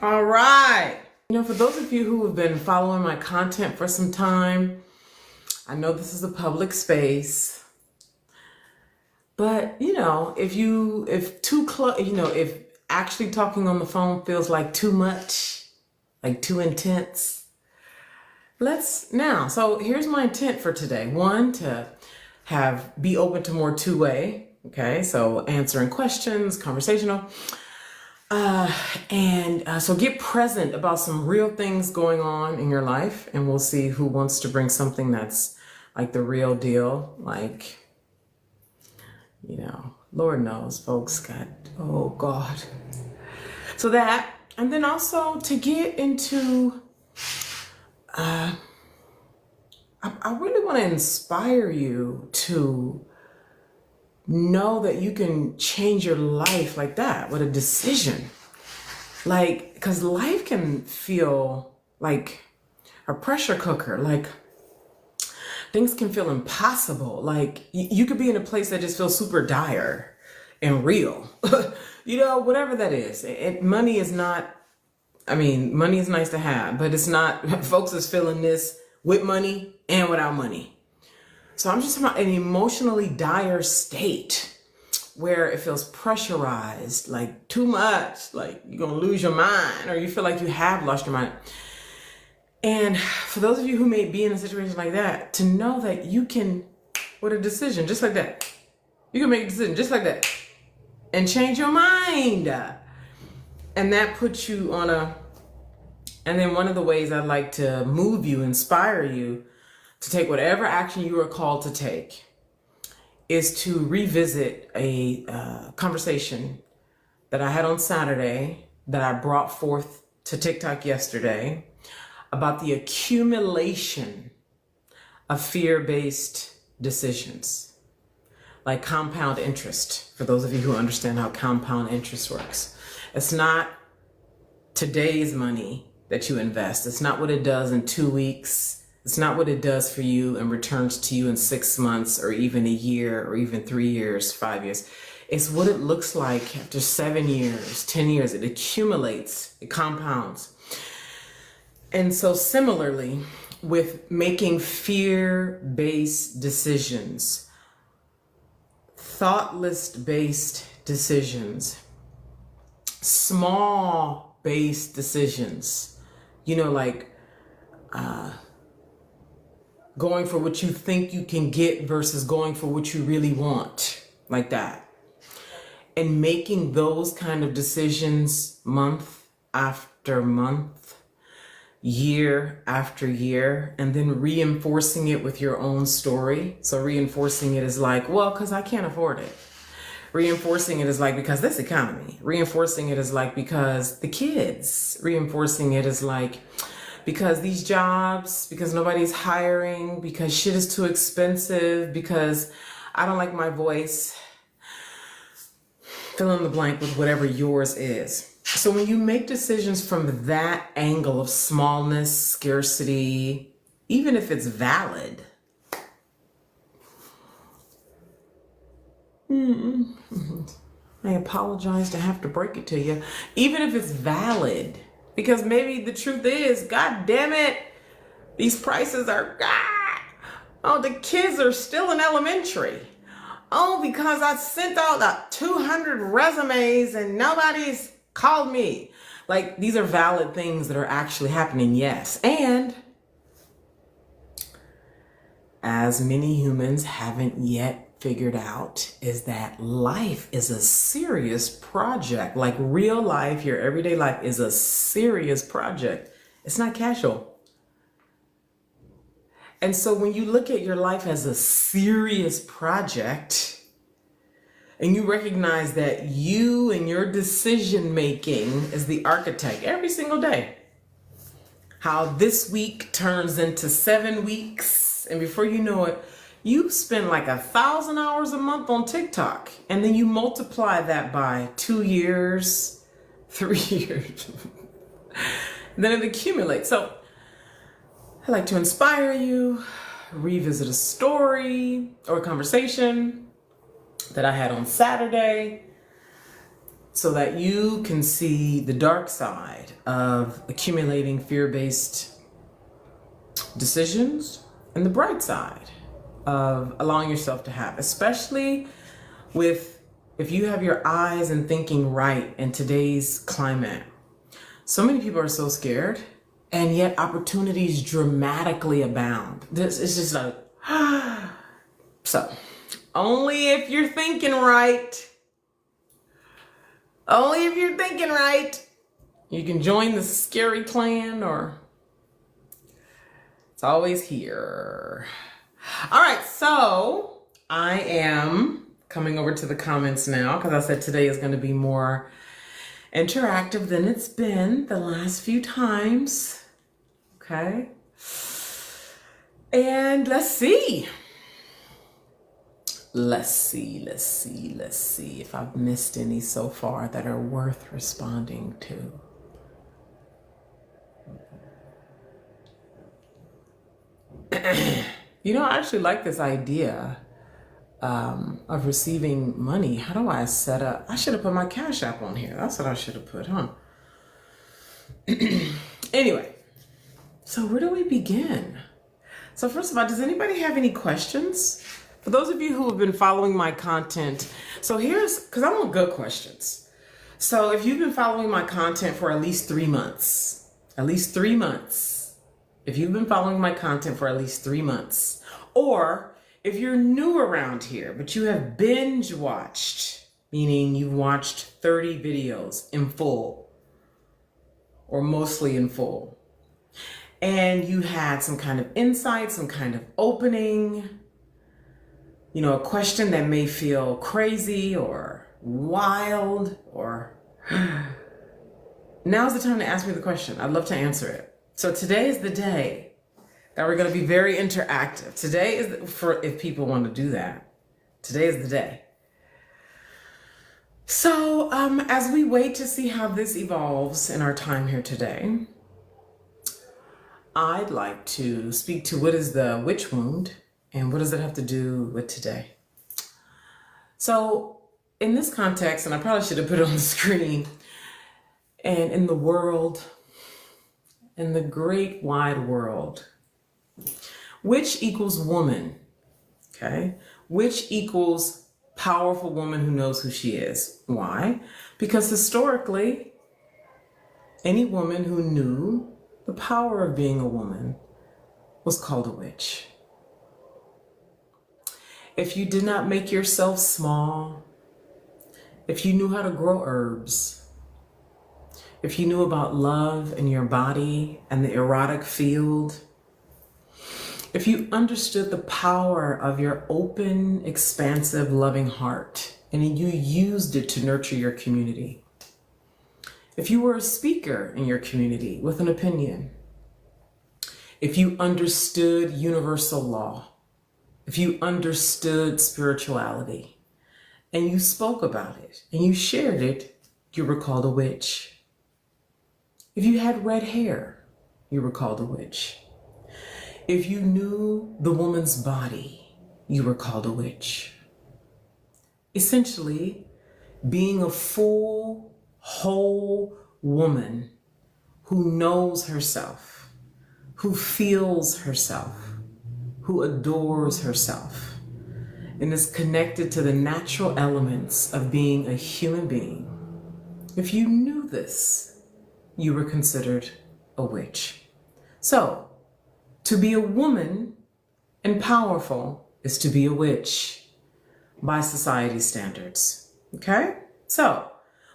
All right. For those of you who have been following my content for some time, I know this is a public space, but if actually talking on the phone feels like too much, like too intense, so here's my intent for today. One, to be open to more two-way, okay? So answering questions, conversational. So get present about some real things going on in your life, and we'll see who wants to bring something that's like the real deal. Like, Lord knows, folks oh God. So that, and then also to get into, I really want to inspire you to know that you can change your life like that with a decision. Like, because life can feel like a pressure cooker. Like, things can feel impossible. Like, you could be in a place that just feels super dire and real. Whatever that is. Money is not, money is nice to have, but it's not, folks is feeling this with money and without money. So I'm just talking about an emotionally dire state where it feels pressurized, like too much, like you're going to lose your mind, or you feel like you have lost your mind. And for those of you who may be in a situation like that, to know that you can, with a decision just like that, you can make a decision just like that and change your mind. And that puts you on and then one of the ways I'd like to move you, inspire you to take whatever action you are called to take is to revisit a conversation that I had on Saturday that I brought forth to TikTok yesterday about the accumulation of fear-based decisions, like compound interest, for those of you who understand how compound interest works. It's not today's money that you invest. It's not what it does in 2 weeks. It's not what it does for you and returns to you in 6 months or even a year or even 3 years, 5 years. It's what it looks like after 7 years, 10 years. It accumulates, it compounds. And so similarly, with making fear-based decisions, thoughtless-based decisions, small-based decisions, going for what you think you can get versus going for what you really want, like that. And making those kind of decisions month after month, year after year, and then reinforcing it with your own story. So reinforcing it is like, well, because I can't afford it. Reinforcing it is like, because this economy. Reinforcing it is like, because the kids. Reinforcing it is like, because these jobs, because nobody's hiring, because shit is too expensive, because I don't like my voice. Fill in the blank with whatever yours is. So when you make decisions from that angle of smallness, scarcity, even if it's valid, I apologize to have to break it to you, even if it's valid, because maybe the truth is, God damn it, these prices are, the kids are still in elementary. Oh, because I sent out 200 resumes and nobody's called me. Like, these are valid things that are actually happening, yes. And as many humans haven't yet figured out is that life is a serious project. Like, real life, your everyday life is a serious project. It's not casual. And so when you look at your life as a serious project and you recognize that you and your decision making is the architect every single day, how this week turns into 7 weeks, and before you know it, you spend like 1,000 hours a month on TikTok, and then you multiply that by 2 years, 3 years, and then it accumulates. So I like to inspire you, revisit a story or a conversation that I had on Saturday so that you can see the dark side of accumulating fear-based decisions and the bright side of allowing yourself to have, especially if you have your eyes and thinking right in today's climate. So many people are so scared, and yet opportunities dramatically abound. This is just like, so only if you're thinking right, you can join the scary clan, or it's always here. All right, so I am coming over to the comments now because I said today is going to be more interactive than it's been the last few times. Okay. And let's see if I've missed any so far that are worth responding to. You know, I actually like this idea of receiving money. How do I set up? I should have put my Cash App on here. That's what I should have put, huh? Anyway, so where do we begin? So first of all, does anybody have any questions? For those of you who have been following my content, so because I want good questions. So if you've been following my content for at least 3 months, if you've been following my content for at least 3 months, or if you're new around here, but you have binge watched, meaning you've watched 30 videos in full, or mostly in full, and you had some kind of insight, some kind of opening, you know, a question that may feel crazy or wild, or now's the time to ask me the question. I'd love to answer it. So today is the day that we're going to be very interactive. Today is for if people want to do that. Today is the day. So as we wait to see how this evolves in our time here today, I'd like to speak to what is the witch wound and what does it have to do with today. So in this context, and I probably should have put it on the screen, and in the world, in the great wide world, witch equals woman, okay? Witch equals powerful woman who knows who she is. Why? Because historically, any woman who knew the power of being a woman was called a witch. If you did not make yourself small, if you knew how to grow herbs, if you knew about love and your body and the erotic field, if you understood the power of your open, expansive, loving heart, and you used it to nurture your community, if you were a speaker in your community with an opinion, if you understood universal law, if you understood spirituality, and you spoke about it, and you shared it, you were called a witch. If you had red hair, you were called a witch. If you knew the woman's body, you were called a witch. Essentially, being a full, whole woman who knows herself, who feels herself, who adores herself, and is connected to the natural elements of being a human being. If you knew this, you were considered a witch. So, to be a woman and powerful is to be a witch by society's standards. Okay? So,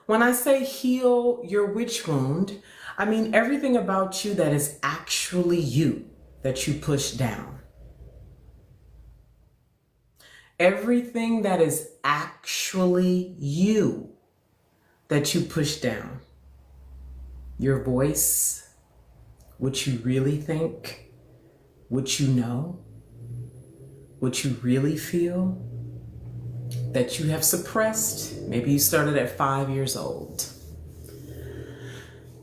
when I say heal your witch wound, I mean everything about you that is actually you that you push down. Everything that is actually you that you push down. Your voice, what you really think, what you know, what you really feel, that you have suppressed. Maybe you started at 5 years old.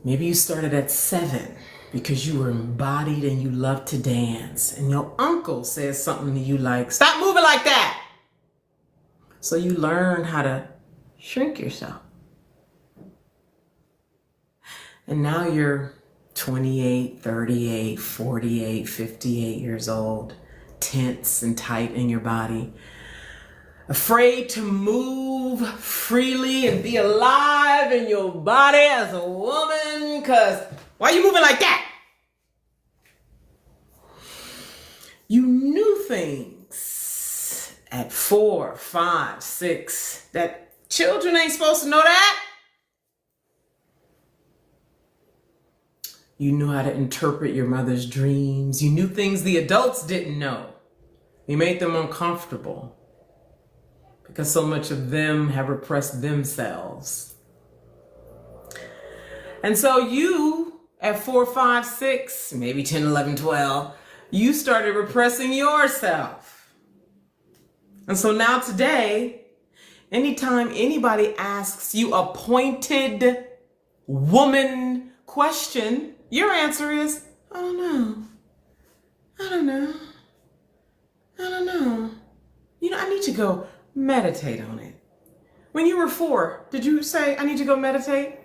Maybe you started at 7 because you were embodied and you loved to dance. And your uncle says something to you like, "Stop moving like that." So you learn how to shrink yourself. And now you're 28, 38, 48, 58 years old, tense and tight in your body, afraid to move freely and be alive in your body as a woman, because why are you moving like that? You knew things at 4, 5, 6 that children ain't supposed to know that. You knew how to interpret your mother's dreams. You knew things the adults didn't know. You made them uncomfortable because so much of them have repressed themselves. And so you, at 4, 5, 6, maybe 10, 11, 12, you started repressing yourself. And so now today, anytime anybody asks you a pointed woman question, your answer is, I don't know. I don't know. I don't know. You know, I need to go meditate on it. When you were 4, did you say, I need to go meditate?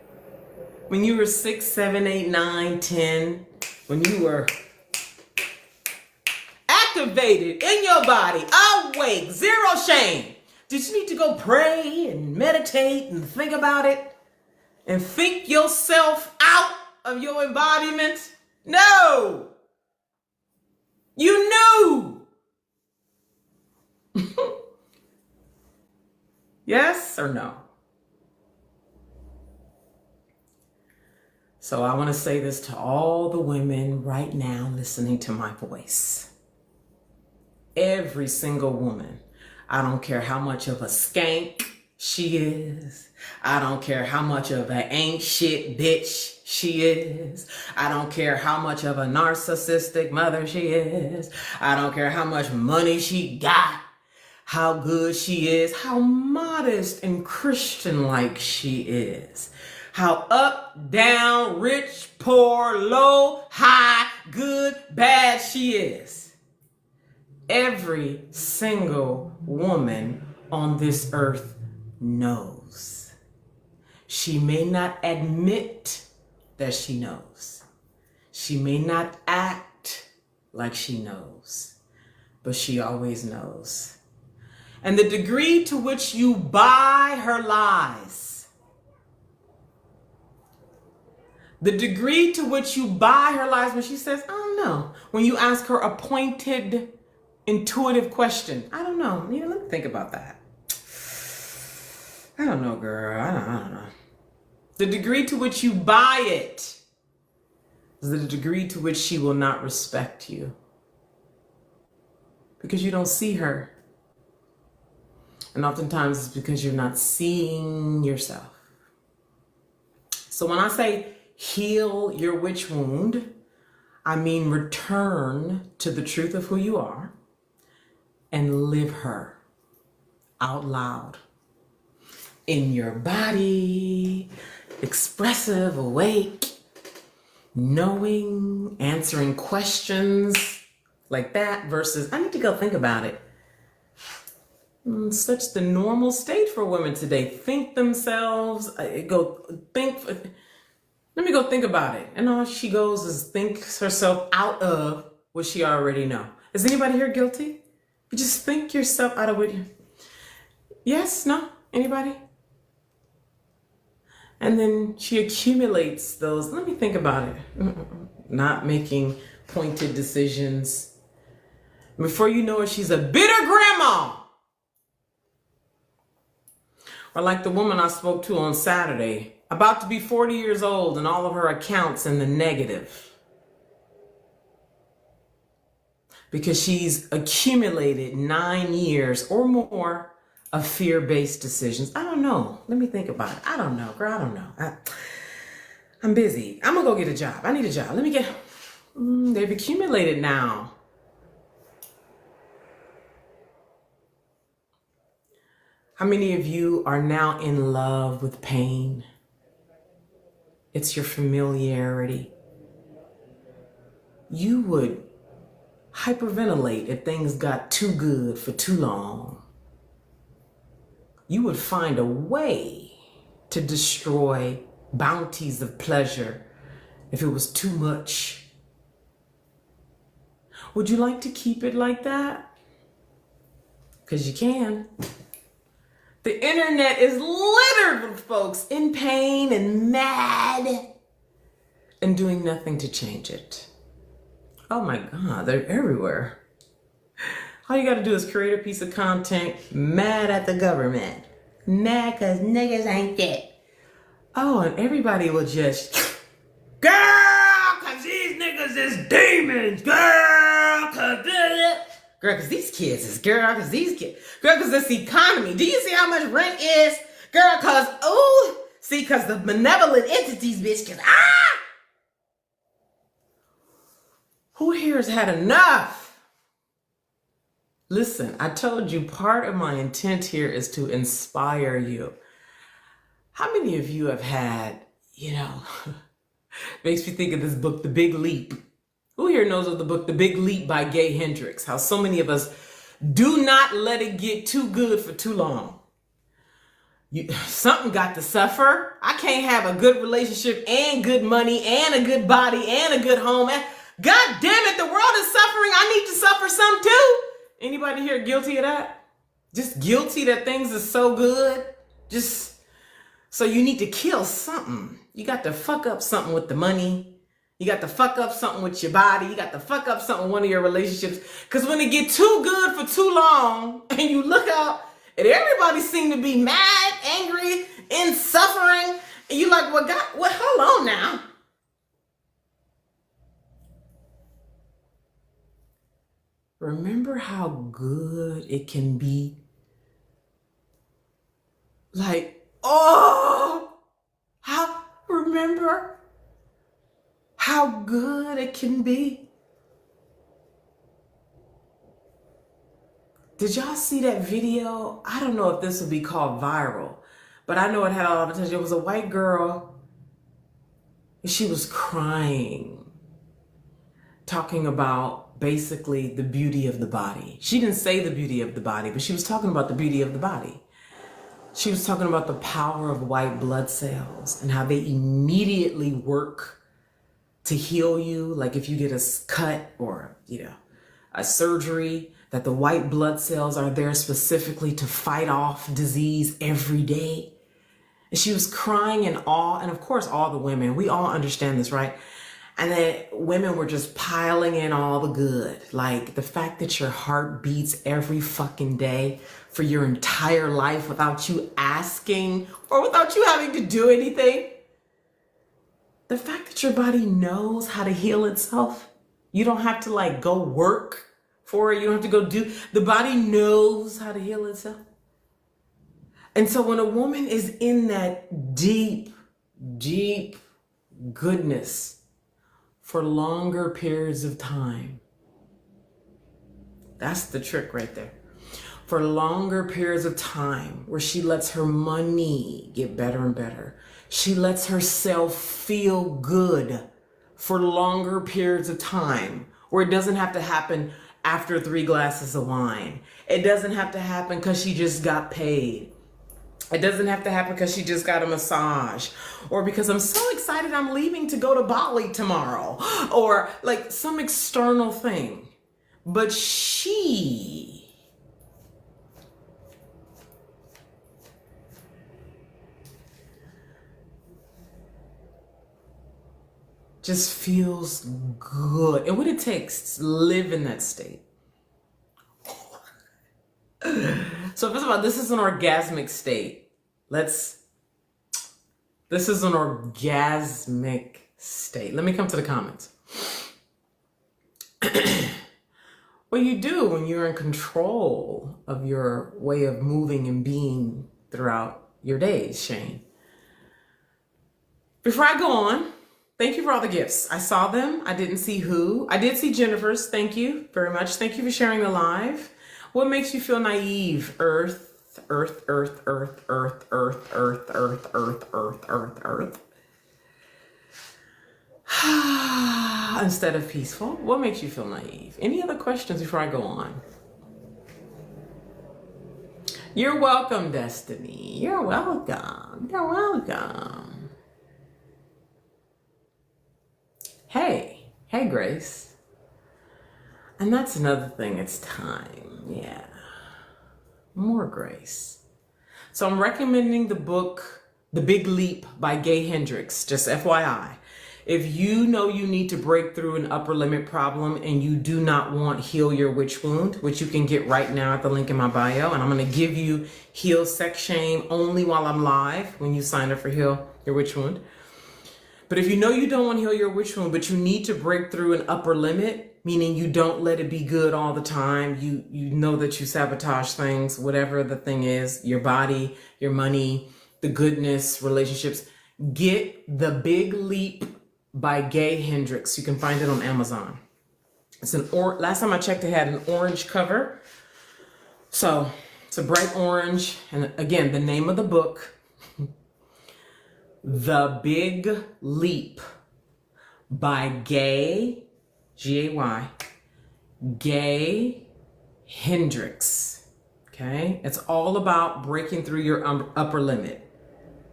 When you were 6, 7, 8, 9, 10, when you were activated in your body, awake, zero shame, did you need to go pray and meditate and think about it and think yourself out of your embodiment? No. You knew. Yes or no? So I want to say this to all the women right now listening to my voice. Every single woman. I don't care how much of a skank she is. I don't care how much of an ain't shit bitch she is. I don't care how much of a narcissistic mother she is. I don't care how much money she got, how good she is, how modest and Christian-like she is, how up, down, rich, poor, low, high, good, bad she is. Every single woman on this earth knows. She may not admit that she knows. She may not act like she knows, but she always knows. And the degree to which you buy her lies, the degree to which you buy her lies when she says, I don't know, when you ask her a pointed, intuitive question, I don't know, you know, let me think about that. I don't know, girl, I don't know. The degree to which you buy it is the degree to which she will not respect you. Because you don't see her. And oftentimes it's because you're not seeing yourself. So when I say heal your witch wound, I mean return to the truth of who you are and live her out loud. In your body, expressive, awake, knowing, answering questions like that versus, I need to go think about it. Such the normal state for women today. Think themselves, let me go think about it. And all she goes is thinks herself out of what she already know. Is anybody here guilty? You just think yourself out of what you, yes, no, anybody? And then she accumulates those, let me think about it. Not making pointed decisions. Before you know it, she's a bitter grandma. Or like the woman I spoke to on Saturday, about to be 40 years old and all of her accounts in the negative. Because she's accumulated 9 years or more of fear-based decisions. I don't know. Let me think about it. I don't know, girl. I don't know. I'm busy. I'm gonna go get a job. I need a job. Let me get, they've accumulated now. How many of you are now in love with pain? It's your familiarity. You would hyperventilate if things got too good for too long. You would find a way to destroy bounties of pleasure if it was too much. Would you like to keep it like that? Because you can. The internet is littered with folks in pain and mad and doing nothing to change it. Oh my God, they're everywhere. All you gotta do is create a piece of content mad at the government. Mad cause niggas ain't it. Oh, and everybody will just, girl, cause these niggas is demons, girl, cause these kids is, girl, cause these kids, girl, cause this economy. Do you see how much rent is? Girl, cause, ooh, see, cause the benevolent entities, bitch, cause, who here has had enough? Listen, I told you part of my intent here is to inspire you. How many of you have had, makes me think of this book, The Big Leap. Who here knows of the book, The Big Leap by Gay Hendricks? How so many of us do not let it get too good for too long. Something got to suffer. I can't have a good relationship and good money and a good body and a good home. God damn it, the world is suffering. I need to suffer some too. Anybody here guilty of that? Just guilty that things are so good? So you need to kill something. You got to fuck up something with the money. You got to fuck up something with your body. You got to fuck up something with one of your relationships. Because when it get too good for too long and you look out and everybody seem to be mad, angry, in suffering, and you like, well, God, hold on now. Remember how good it can be? Remember how good it can be? Did y'all see that video? I don't know if this would be called viral, but I know it had a lot of attention. It was a white girl, and she was crying, talking about basically the beauty of the body. She didn't say the beauty of the body, but she was talking about the beauty of the body. She was talking about the power of white blood cells and how they immediately work to heal you. Like if you get a cut or, a surgery, that the white blood cells are there specifically to fight off disease every day. And she was crying in awe. And of course, all the women, we all understand this, right? And then women were just piling in all the good. Like the fact that your heart beats every fucking day for your entire life without you asking or without you having to do anything. The fact that your body knows how to heal itself. You don't have to go work for it. You don't have to go do. The body knows how to heal itself. And so when a woman is in that deep, deep goodness, for longer periods of time. That's the trick right there. For longer periods of time where she lets her money get better and better. She lets herself feel good for longer periods of time where it doesn't have to happen after 3 glasses of wine. It doesn't have to happen because she just got paid. It doesn't have to happen because she just got a massage or because I'm so excited I'm leaving to go to Bali tomorrow or some external thing. But she just feels good. And what it takes to live in that state. So first of all, this is an orgasmic state. This is an orgasmic state. Let me come to the comments. What you do when you're in control of your way of moving and being throughout your days, Shane. Before I go on, thank you for all the gifts. I saw them. I didn't see who. I did see Jennifer's. Thank you very much. Thank you for sharing the live. What makes you feel naive? Earth, earth, earth, earth, earth, earth, earth, earth, earth, earth, earth, earth. Instead of peaceful. What makes you feel naive? Any other questions before I go on? You're welcome, Destiny. You're welcome. You're welcome. Hey, Grace. And that's another thing. It's time. Yeah. More grace. So I'm recommending the book, The Big Leap by Gay Hendricks, just FYI. If you know you need to break through an upper limit problem and you do not want Heal Your Witch Wound, which you can get right now at the link in my bio, and I'm going to give you Heal Sex Shame only while I'm live when you sign up for Heal Your Witch Wound. But if you know you don't want to heal your witch wound, but you need to break through an upper limit, meaning you don't let it be good all the time, you know that you sabotage things, whatever the thing is, your body, your money, the goodness, relationships, get The Big Leap by Gay Hendricks. You can find it on Amazon. It's last time I checked, it had an orange cover. So it's a bright orange. And again, the name of the book, The Big Leap by Gay, G-A-Y, Gay Hendricks. Okay? It's all about breaking through your upper limit.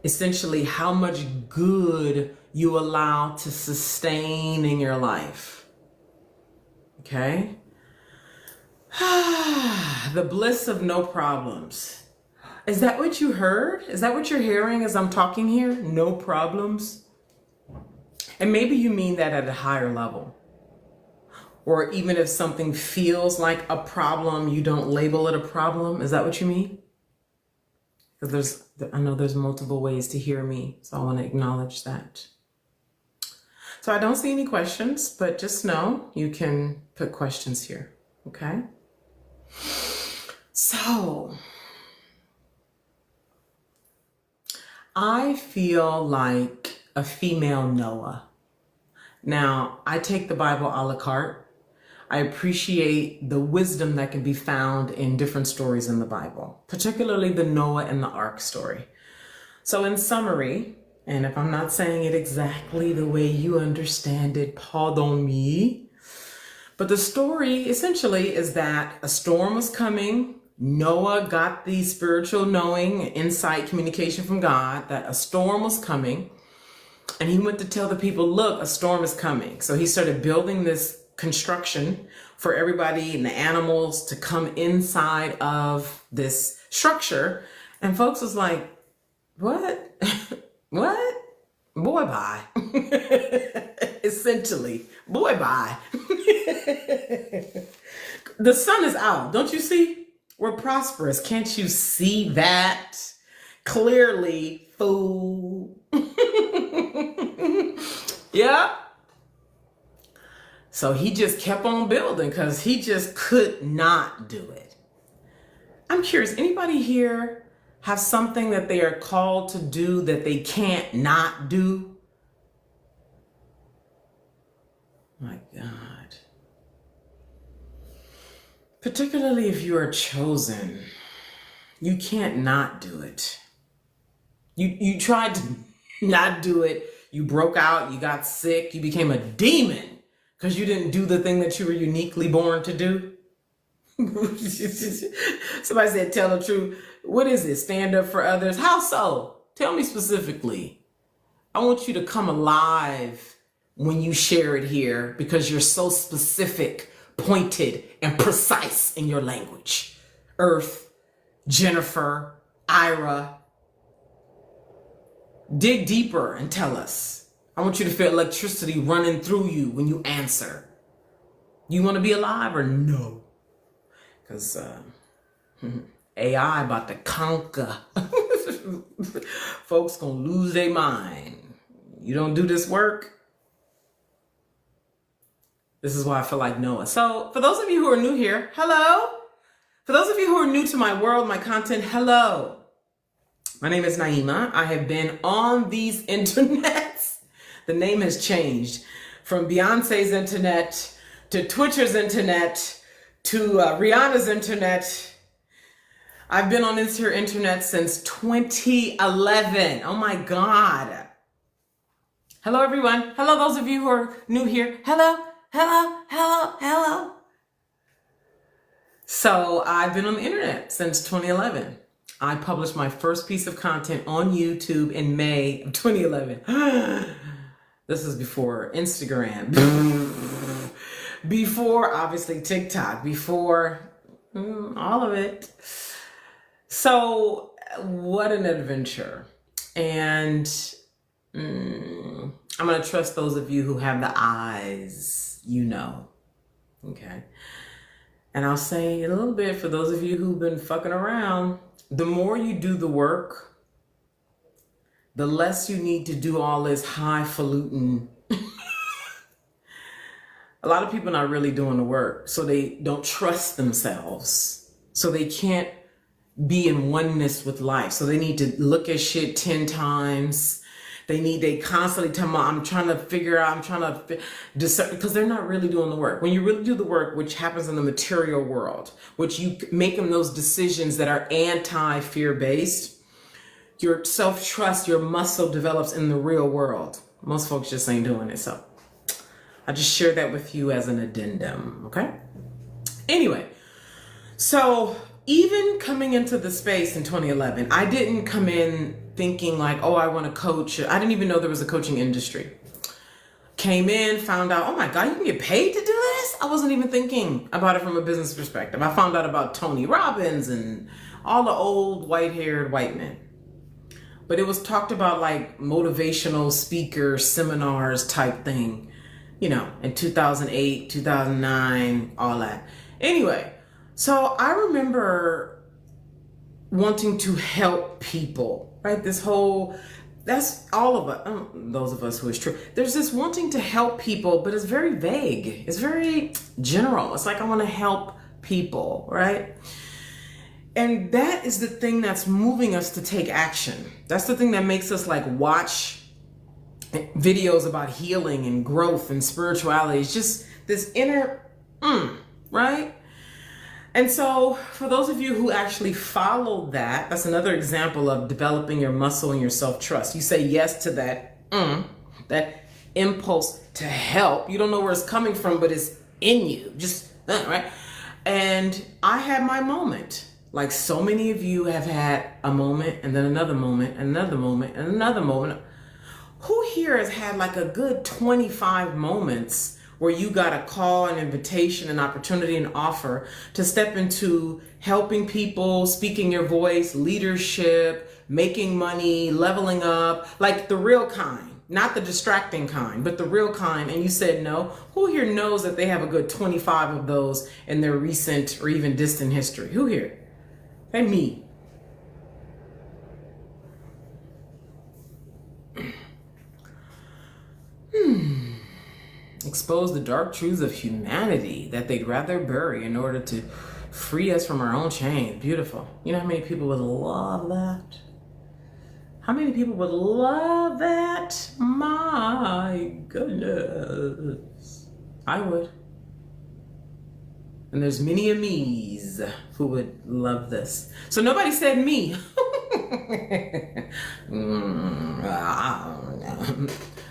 Essentially, how much good you allow to sustain in your life. Okay? The bliss of no problems. Is that what you heard? Is that what you're hearing as I'm talking here? No problems? And maybe you mean that at a higher level. Or even if something feels like a problem, you don't label it a problem. Is that what you mean? Because I know there's multiple ways to hear me, so I want to acknowledge that. So I don't see any questions, but just know you can put questions here, okay? So I feel like a female Noah. Now, I take the Bible a la carte. I appreciate the wisdom that can be found in different stories in the Bible, particularly the Noah and the Ark story. So in summary, and if I'm not saying it exactly the way you understand it, pardon me, but the story essentially is that a storm was coming. Noah got the spiritual knowing, insight, communication from God that a storm was coming. And he went to tell the people, look, a storm is coming. So he started building this construction for everybody and the animals to come inside of this structure. And folks was like, what? What? Boy, bye. Essentially, boy, bye. The sun is out. Don't you see? We're prosperous. Can't you see that? Clearly, fool. Yeah. So he just kept on building because he just could not do it. I'm curious, anybody here have something that they are called to do that they can't not do? My God. Particularly if you are chosen, you can't not do it. You tried to not do it. You broke out, you got sick, you became a demon because you didn't do the thing that you were uniquely born to do. Somebody said, tell the truth. What is it? Stand up for others? How so? Tell me specifically. I want you to come alive when you share it here because you're so specific, pointed, and precise in your language. Earth, Jennifer, Ira. Dig deeper and tell us. I want you to feel electricity running through you when you answer. You want to be alive or no? Because AI about to conquer. Folks gonna lose their mind. You don't do this work. This is why I feel like Noah. So for those of you who are new here, hello. For those of you who are new to my world, my content, hello. My name is Naima. I have been on these internets. The name has changed from Beyonce's internet to Twitter's internet to Rihanna's internet. I've been on this here internet since 2011. Oh my God. Hello, everyone. Hello, those of you who are new here. Hello, hello, hello, hello. So I've been on the internet since 2011. I published my first piece of content on YouTube in May of 2011. This is before Instagram, before obviously TikTok, before all of it. So what an adventure. And I'm going to trust those of you who have the eyes, okay? And I'll say a little bit for those of you who've been fucking around, the more you do the work, the less you need to do all this highfalutin. A lot of people are not really doing the work, so they don't trust themselves. So they can't be in oneness with life. So they need to look at shit 10 times. They constantly tell me, I'm trying to figure out, I'm trying to discern, because they're not really doing the work. When you really do the work, which happens in the material world, which you make them those decisions that are anti-fear-based, your self-trust, your muscle develops in the real world. Most folks just ain't doing it. So I just share that with you as an addendum, okay? Anyway, so even coming into the space in 2011, I didn't come in thinking like, oh, I want to coach. I didn't even know there was a coaching industry. Came in, found out, oh my God, you can get paid to do this? I wasn't even thinking about it from a business perspective. I found out about Tony Robbins and all the old white-haired white men. But it was talked about like motivational speaker seminars type thing, in 2008, 2009, all that. Anyway, so I remember wanting to help people, right? That's all of us, those of us who is true. There's this wanting to help people, but it's very vague. It's very general. It's like, I want to help people, right? And that is the thing that's moving us to take action. That's the thing that makes us like watch videos about healing and growth and spirituality. It's just this inner, right? And so for those of you who actually follow that, that's another example of developing your muscle and your self-trust. You say yes to that impulse to help. You don't know where it's coming from, but it's in you, just, right? And I had my moment. Like so many of you have had a moment and then another moment and another moment and another moment. Who here has had like a good 25 moments where you got a call, an invitation, an opportunity, an offer to step into helping people, speaking your voice, leadership, making money, leveling up, like the real kind, not the distracting kind, but the real kind, and you said no? Who here knows that they have a good 25 of those in their recent or even distant history? Who here? Hey, me. Expose the dark truths of humanity that they'd rather bury in order to free us from our own chains. Beautiful. You know how many people would love that? How many people would love that? My goodness. I would. And there's many a me's who would love this. So nobody said me.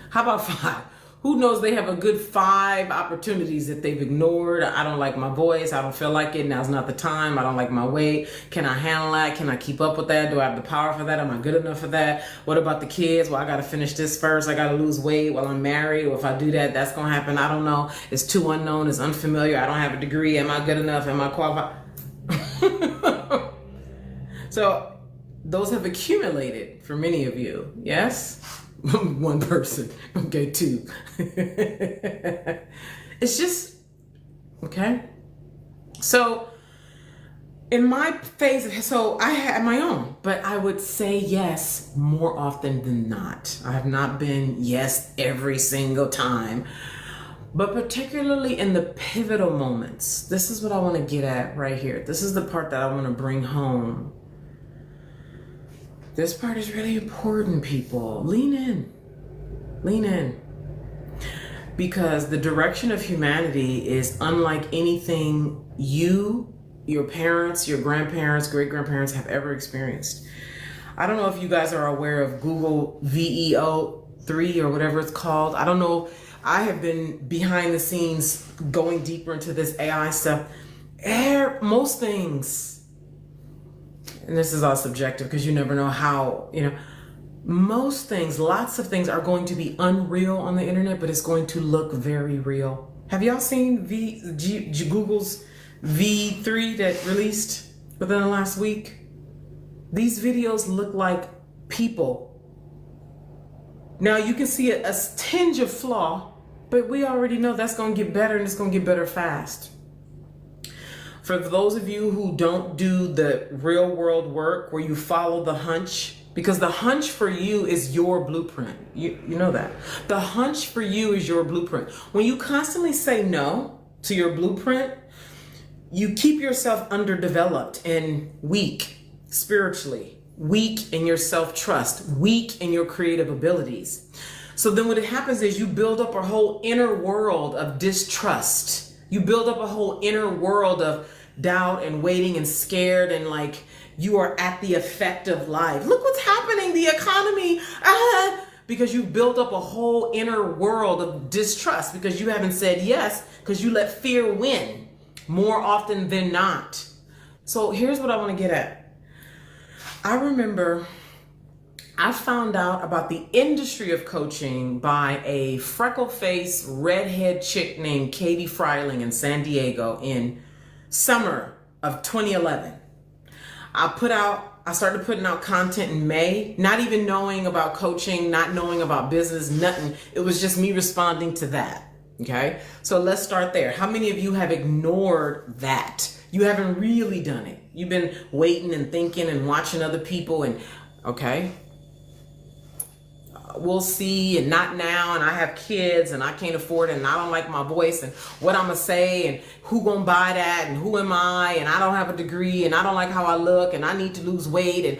How about 5? Who knows they have a good 5 opportunities that they've ignored? I don't like my voice. I don't feel like it. Now's not the time. I don't like my weight. Can I handle that? Can I keep up with that? Do I have the power for that? Am I good enough for that? What about the kids? Well, I got to finish this first. I got to lose weight while I'm married. Well, if I do that, that's going to happen. I don't know. It's too unknown. It's unfamiliar. I don't have a degree. Am I good enough? Am I qualified? So those have accumulated for many of you. Yes? 1 person. Okay, 2. It's just, okay? So in my phase, so I had my own, but I would say yes more often than not. I have not been yes every single time, but particularly in the pivotal moments. This is what I want to get at right here. This is the part that I want to bring home. This part is really important, people. Lean in. Lean in. Because the direction of humanity is unlike anything you, your parents, your grandparents, great-grandparents have ever experienced. I don't know if you guys are aware of Google VEO3 or whatever it's called. I don't know. I have been behind the scenes going deeper into this AI stuff. Most things, and this is all subjective because you never know how, most things, lots of things are going to be unreal on the internet, but it's going to look very real. Have y'all seen Google's V3 that released within the last week? These videos look like people. Now you can see a tinge of flaw, but we already know that's going to get better, and it's going to get better fast. For those of you who don't do the real world work where you follow the hunch, because the hunch for you is your blueprint. You know that. The hunch for you is your blueprint. When you constantly say no to your blueprint, you keep yourself underdeveloped and weak spiritually, weak in your self-trust, weak in your creative abilities. So then what happens is you build up a whole inner world of distrust. You build up a whole inner world of doubt and waiting and scared, and like you are at the effect of life. Look what's happening, the economy, because you built up a whole inner world of distrust because you haven't said yes, because you let fear win more often than not. So here's what I want to get at. I remember I found out about the industry of coaching by a freckle-faced redhead chick named Katie Freiling in San Diego in summer of 2011. I started putting out content in May, not even knowing about coaching, not knowing about business, nothing. It was just me responding to that. Okay. So let's start there. How many of you have ignored that? You haven't really done it. You've been waiting and thinking and watching other people, and okay, we'll see, and not now, and I have kids and I can't afford it, and I don't like my voice and what I'm gonna say, and who gonna buy that, and who am I, and I don't have a degree, and I don't like how I look, and I need to lose weight, and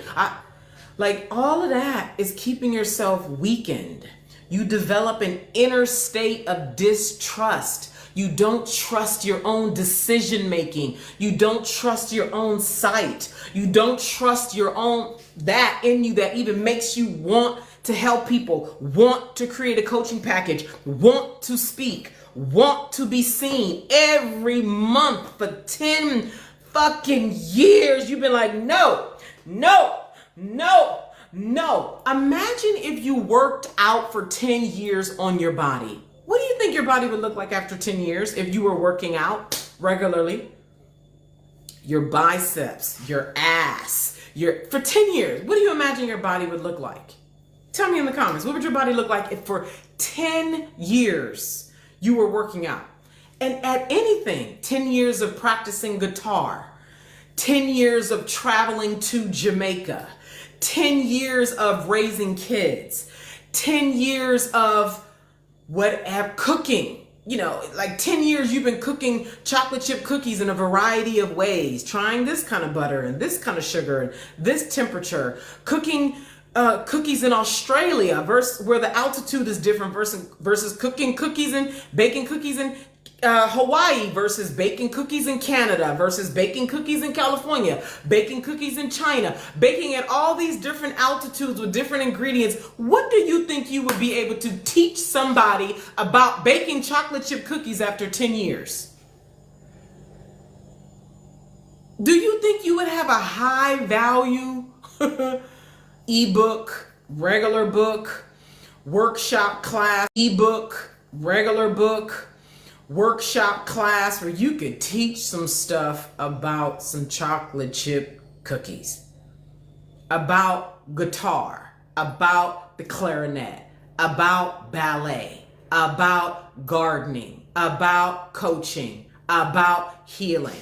like all of that is keeping yourself weakened. You develop an inner state of distrust. You don't trust your own decision making. You don't trust your own sight. You don't trust your own, that in you that even makes you want to help people, want to create a coaching package, want to speak, want to be seen. Every month for 10 fucking years, you've been like, no, no, no, no. Imagine if you worked out for 10 years on your body. What do you think your body would look like after 10 years if you were working out regularly? Your biceps, your ass, for 10 years, what do you imagine your body would look like? Tell me in the comments, what would your body look like if for 10 years you were working out? And at anything, 10 years of practicing guitar, 10 years of traveling to Jamaica, 10 years of raising kids, 10 years of cooking, like 10 years you've been cooking chocolate chip cookies in a variety of ways, trying this kind of butter and this kind of sugar and this temperature, cooking cookies in Australia where the altitude is different versus cooking cookies and baking cookies in Hawaii versus baking cookies in Canada versus baking cookies in California, baking cookies in China, baking at all these different altitudes with different ingredients. What do you think you would be able to teach somebody about baking chocolate chip cookies after 10 years? Do you think you would have a high value ebook, regular book, workshop class, ebook, regular book, workshop class where you could teach some stuff about some chocolate chip cookies, about guitar, about the clarinet, about ballet, about gardening, about coaching, about healing?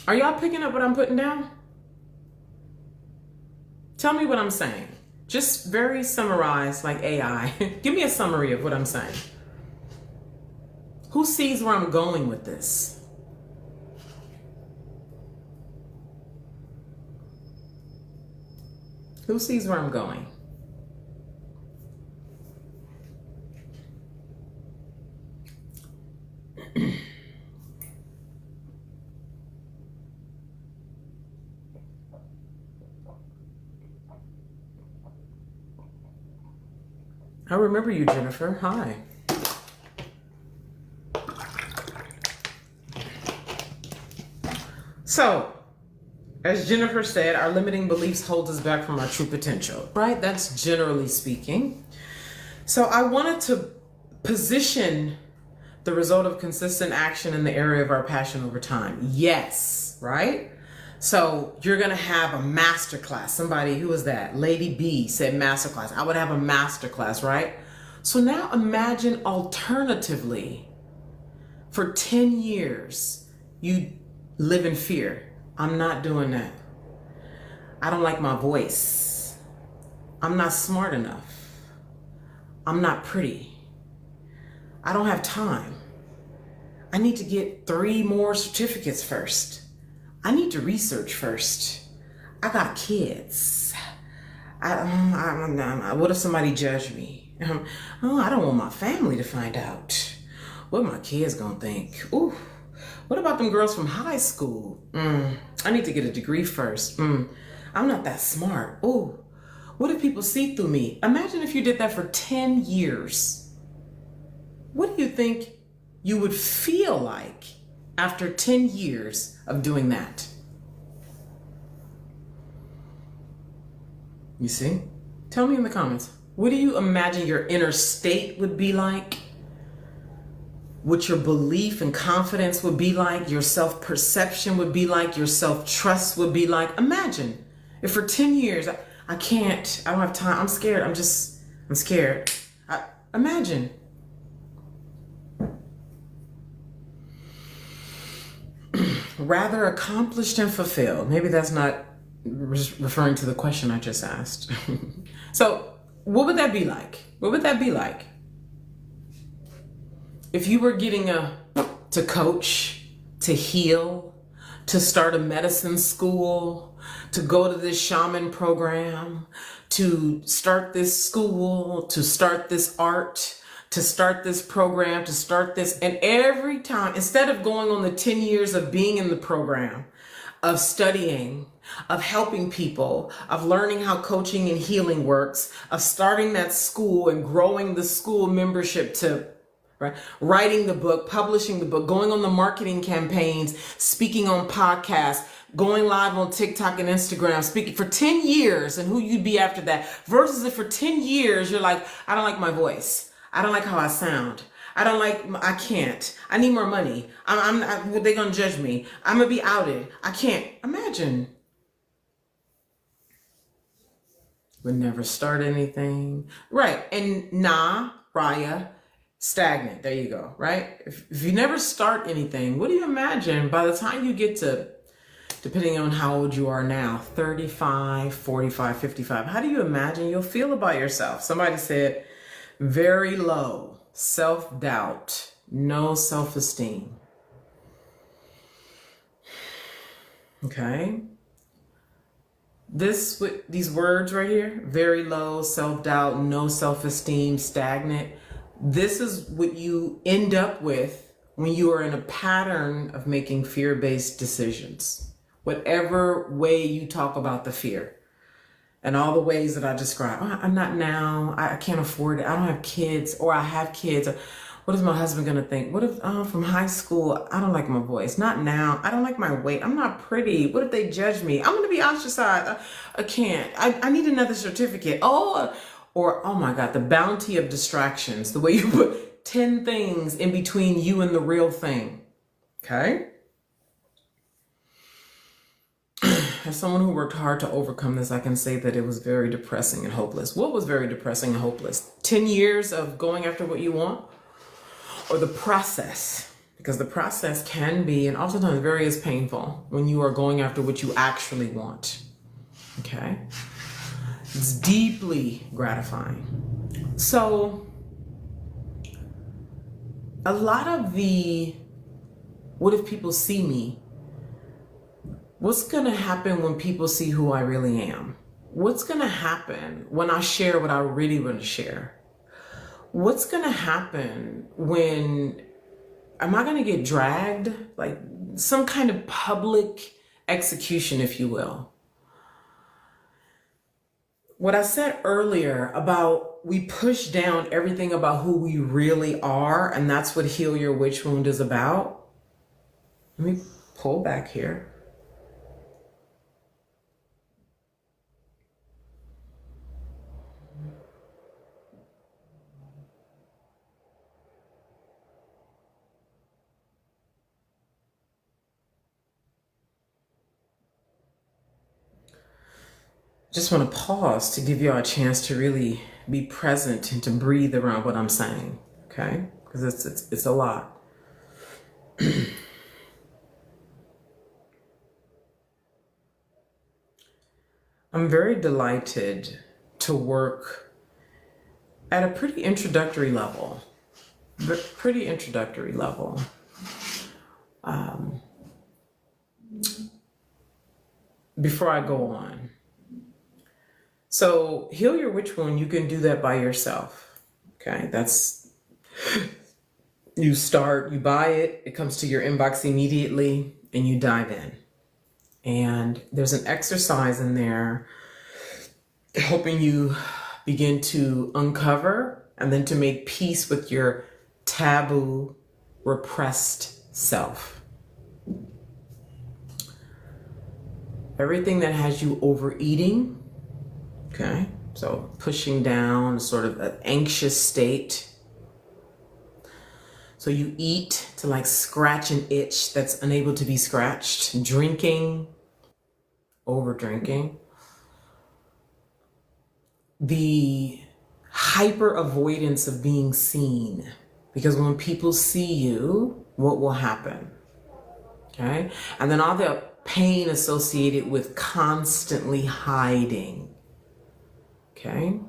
Are y'all picking up what I'm putting down? Tell me what I'm saying. Just very summarized, like AI. Give me a summary of what I'm saying. Who sees where I'm going with this? Who sees where I'm going? I remember you, Jennifer. Hi. So, As Jennifer said, our limiting beliefs hold us back from our true potential, right? That's generally speaking. So I wanted to position the result of consistent action in the area of our passion over time. Yes, right? So you're going to have a masterclass. Somebody, who was that? Lady B said masterclass. I would have a masterclass, right? So now imagine alternatively, for 10 years, you live in fear. I'm not doing that. I don't like my voice. I'm not smart enough. I'm not pretty. I don't have time. I need to get 3 more certificates first. I need to research first. I got kids. What if somebody judged me? I don't want my family to find out. What my kids gonna think? Ooh. What about them girls from high school? I need to get a degree first. I'm not that smart. Ooh, what if people see through me? Imagine if you did that for 10 years. What do you think you would feel like after 10 years of doing that? You see? Tell me in the comments. What do you imagine your inner state would be like? What your belief and confidence would be like, your self-perception would be like, your self-trust would be like. Imagine if for 10 years, I can't, I don't have time, I'm scared, I'm scared. Imagine. Rather accomplished and fulfilled. Maybe that's not referring to the question I just asked. So what would that be like? What would that be like? If you were getting to coach, to heal, to start a medicine school, to go to this shaman program, to start this school, to start this art, to start this program, to start this, and every time, instead of going on the 10 years of being in the program, of studying, of helping people, of learning how coaching and healing works, of starting that school and growing the school membership to right, writing the book, publishing the book, going on the marketing campaigns, speaking on podcasts, going live on TikTok and Instagram, speaking for 10 years and who you'd be after that, versus if for 10 years you're like, I don't like my voice. I don't like how I sound. I can't. I need more money. They're going to judge me. I'm going to be outed. I can't. Imagine. Would never start anything. Right. And Raya, stagnant. There you go. Right. If you never start anything, what do you imagine by the time you get to, depending on how old you are now, 35, 45, 55, how do you imagine you'll feel about yourself? Somebody said, very low self-doubt, no self-esteem. Okay. These words right here, very low self-doubt, no self-esteem, stagnant. This is what you end up with when you are in a pattern of making fear-based decisions. Whatever way you talk about the fear. And all the ways that I describe, I'm not now, I can't afford it, I don't have kids, or I have kids. What is my husband gonna think? What if from high school, I don't like my voice, not now, I don't like my weight, I'm not pretty. What if they judge me? I'm gonna be ostracized, I can't, I need another certificate. Or, oh my God, the bounty of distractions, the way you put 10 things in between you and the real thing, okay? As someone who worked hard to overcome this, I can say that it was very depressing and hopeless. What was very depressing and hopeless? 10 years of going after what you want? Or the process? Because the process can be, and oftentimes very is painful, when you are going after what you actually want. Okay? It's deeply gratifying. So, a lot of the, what if people see me? What's going to happen when people see who I really am? What's going to happen when I share what I really want to share? What's going to happen when, am I going to get dragged? Like some kind of public execution, if you will. What I said earlier about we push down everything about who we really are, and that's what Heal Your Witch Wound is about. Let me pull back here. just want to pause to give y'all a chance to really be present and to breathe around what I'm saying, okay? Because it's a lot. I'm very delighted to work at a pretty introductory level. Before I go on. So heal your witch wound, you can do that by yourself. Okay, you buy it, it comes to your inbox immediately, and you dive in. And there's an exercise in there helping you begin to uncover and then to make peace with your taboo, repressed self. Everything that has you overeating, okay? So pushing down sort of an anxious state. So you eat to like scratch an itch that's unable to be scratched. Drinking, over drinking. The hyper avoidance of being seen. Because when people see you, what will happen? Okay? And then all the pain associated with constantly hiding. Okay?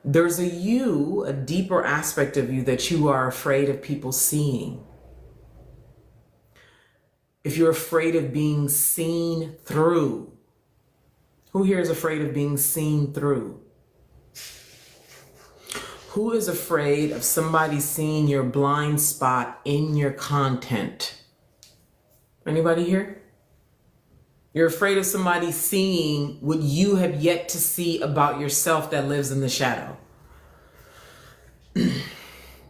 There's a deeper aspect of you that you are afraid of people seeing. If you're afraid of being seen through, who here is afraid of being seen through? Who is afraid of somebody seeing your blind spot in your content? Anybody here? You're afraid of somebody seeing what you have yet to see about yourself that lives in the shadow.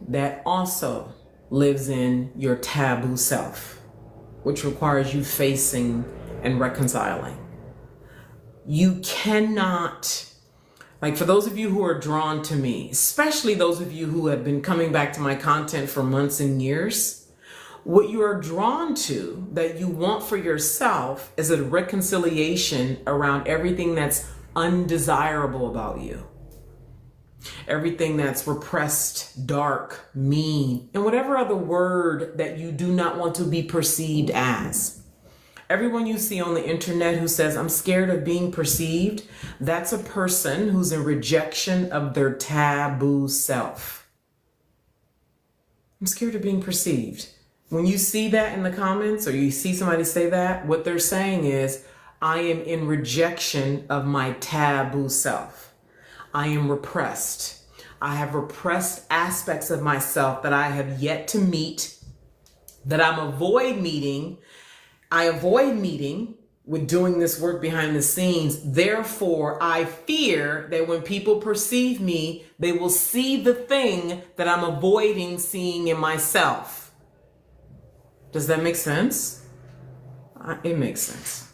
That also lives in your taboo self, which requires you facing and reconciling. You cannot, like for those of you who are drawn to me, especially those of you who have been coming back to my content for months and years, what you are drawn to that you want for yourself is a reconciliation around everything that's undesirable about you. Everything that's repressed, dark, mean, and whatever other word that you do not want to be perceived as. Everyone you see on the internet who says, I'm scared of being perceived, that's a person who's in rejection of their taboo self. I'm scared of being perceived. When you see that in the comments or you see somebody say that, what they're saying is, I am in rejection of my taboo self. I am repressed. I have repressed aspects of myself that I have yet to meet, that I avoid meeting with doing this work behind the scenes. Therefore, I fear that when people perceive me, they will see the thing that I'm avoiding seeing in myself. Does that make sense? It makes sense.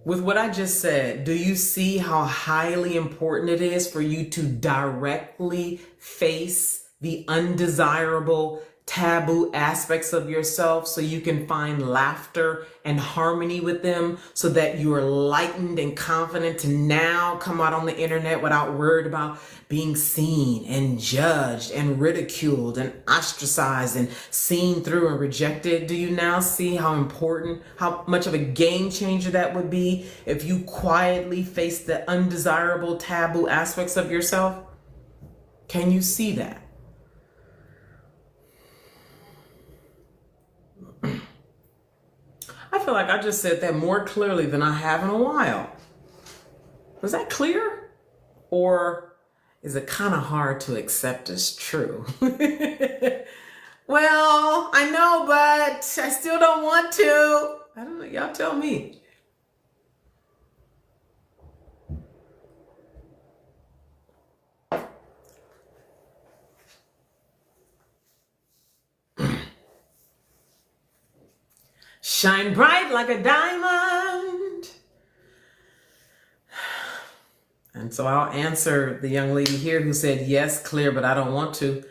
With what I just said, do you see how highly important it is for you to directly face the undesirable, taboo aspects of yourself so you can find laughter and harmony with them so that you are lightened and confident to now come out on the internet without worried about being seen and judged and ridiculed and ostracized and seen through and rejected? Do you now see how important, how much of a game changer that would be if you quietly face the undesirable taboo aspects of yourself? Can you see that? I feel like I just said that more clearly than I have in a while. Was that clear? Or is it kind of hard to accept as true? Well, I know, but I still don't want to. I don't know. Y'all tell me. Shine bright like a diamond. And so I'll answer the young lady here who said, yes, clear, but I don't want to.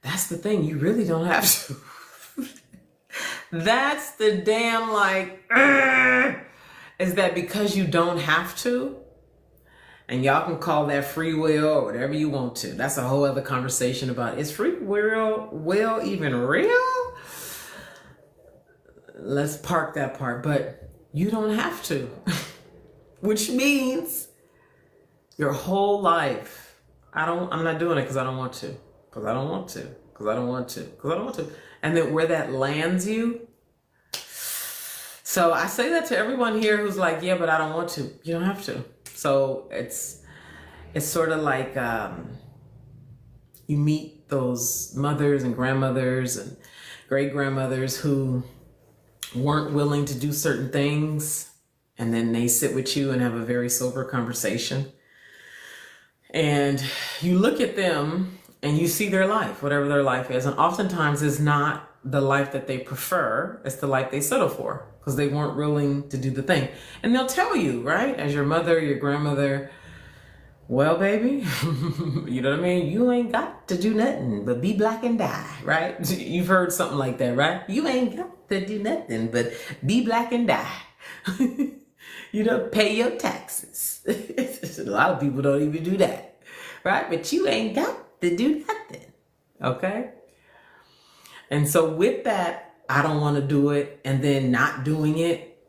That's the thing. You really don't have to. That's the damn is that because you don't have to, and y'all can call that free will or whatever you want to. That's a whole other conversation about, is free will even real? Let's park that part, but you don't have to, which means your whole life, I'm not doing it because I don't want to, because I don't want to, because I don't want to, because I don't want to. And then where that lands you. So I say that to everyone here who's like, yeah, but I don't want to. You don't have to. So it's sort of like you meet those mothers and grandmothers and great grandmothers who weren't willing to do certain things, and then they sit with you and have a very sober conversation, and you look at them and you see their life, whatever their life is, and oftentimes it's not the life that they prefer, it's the life they settle for because they weren't willing to do the thing. And they'll tell you, right, as your mother, your grandmother, well, baby, you know what I mean? You ain't got to do nothing but be black and die, right? You've heard something like that, right? You ain't got to do nothing but be black and die. You don't pay your taxes. A lot of people don't even do that, right? But you ain't got to do nothing, okay? And so with that, I don't want to do it, and then not doing it,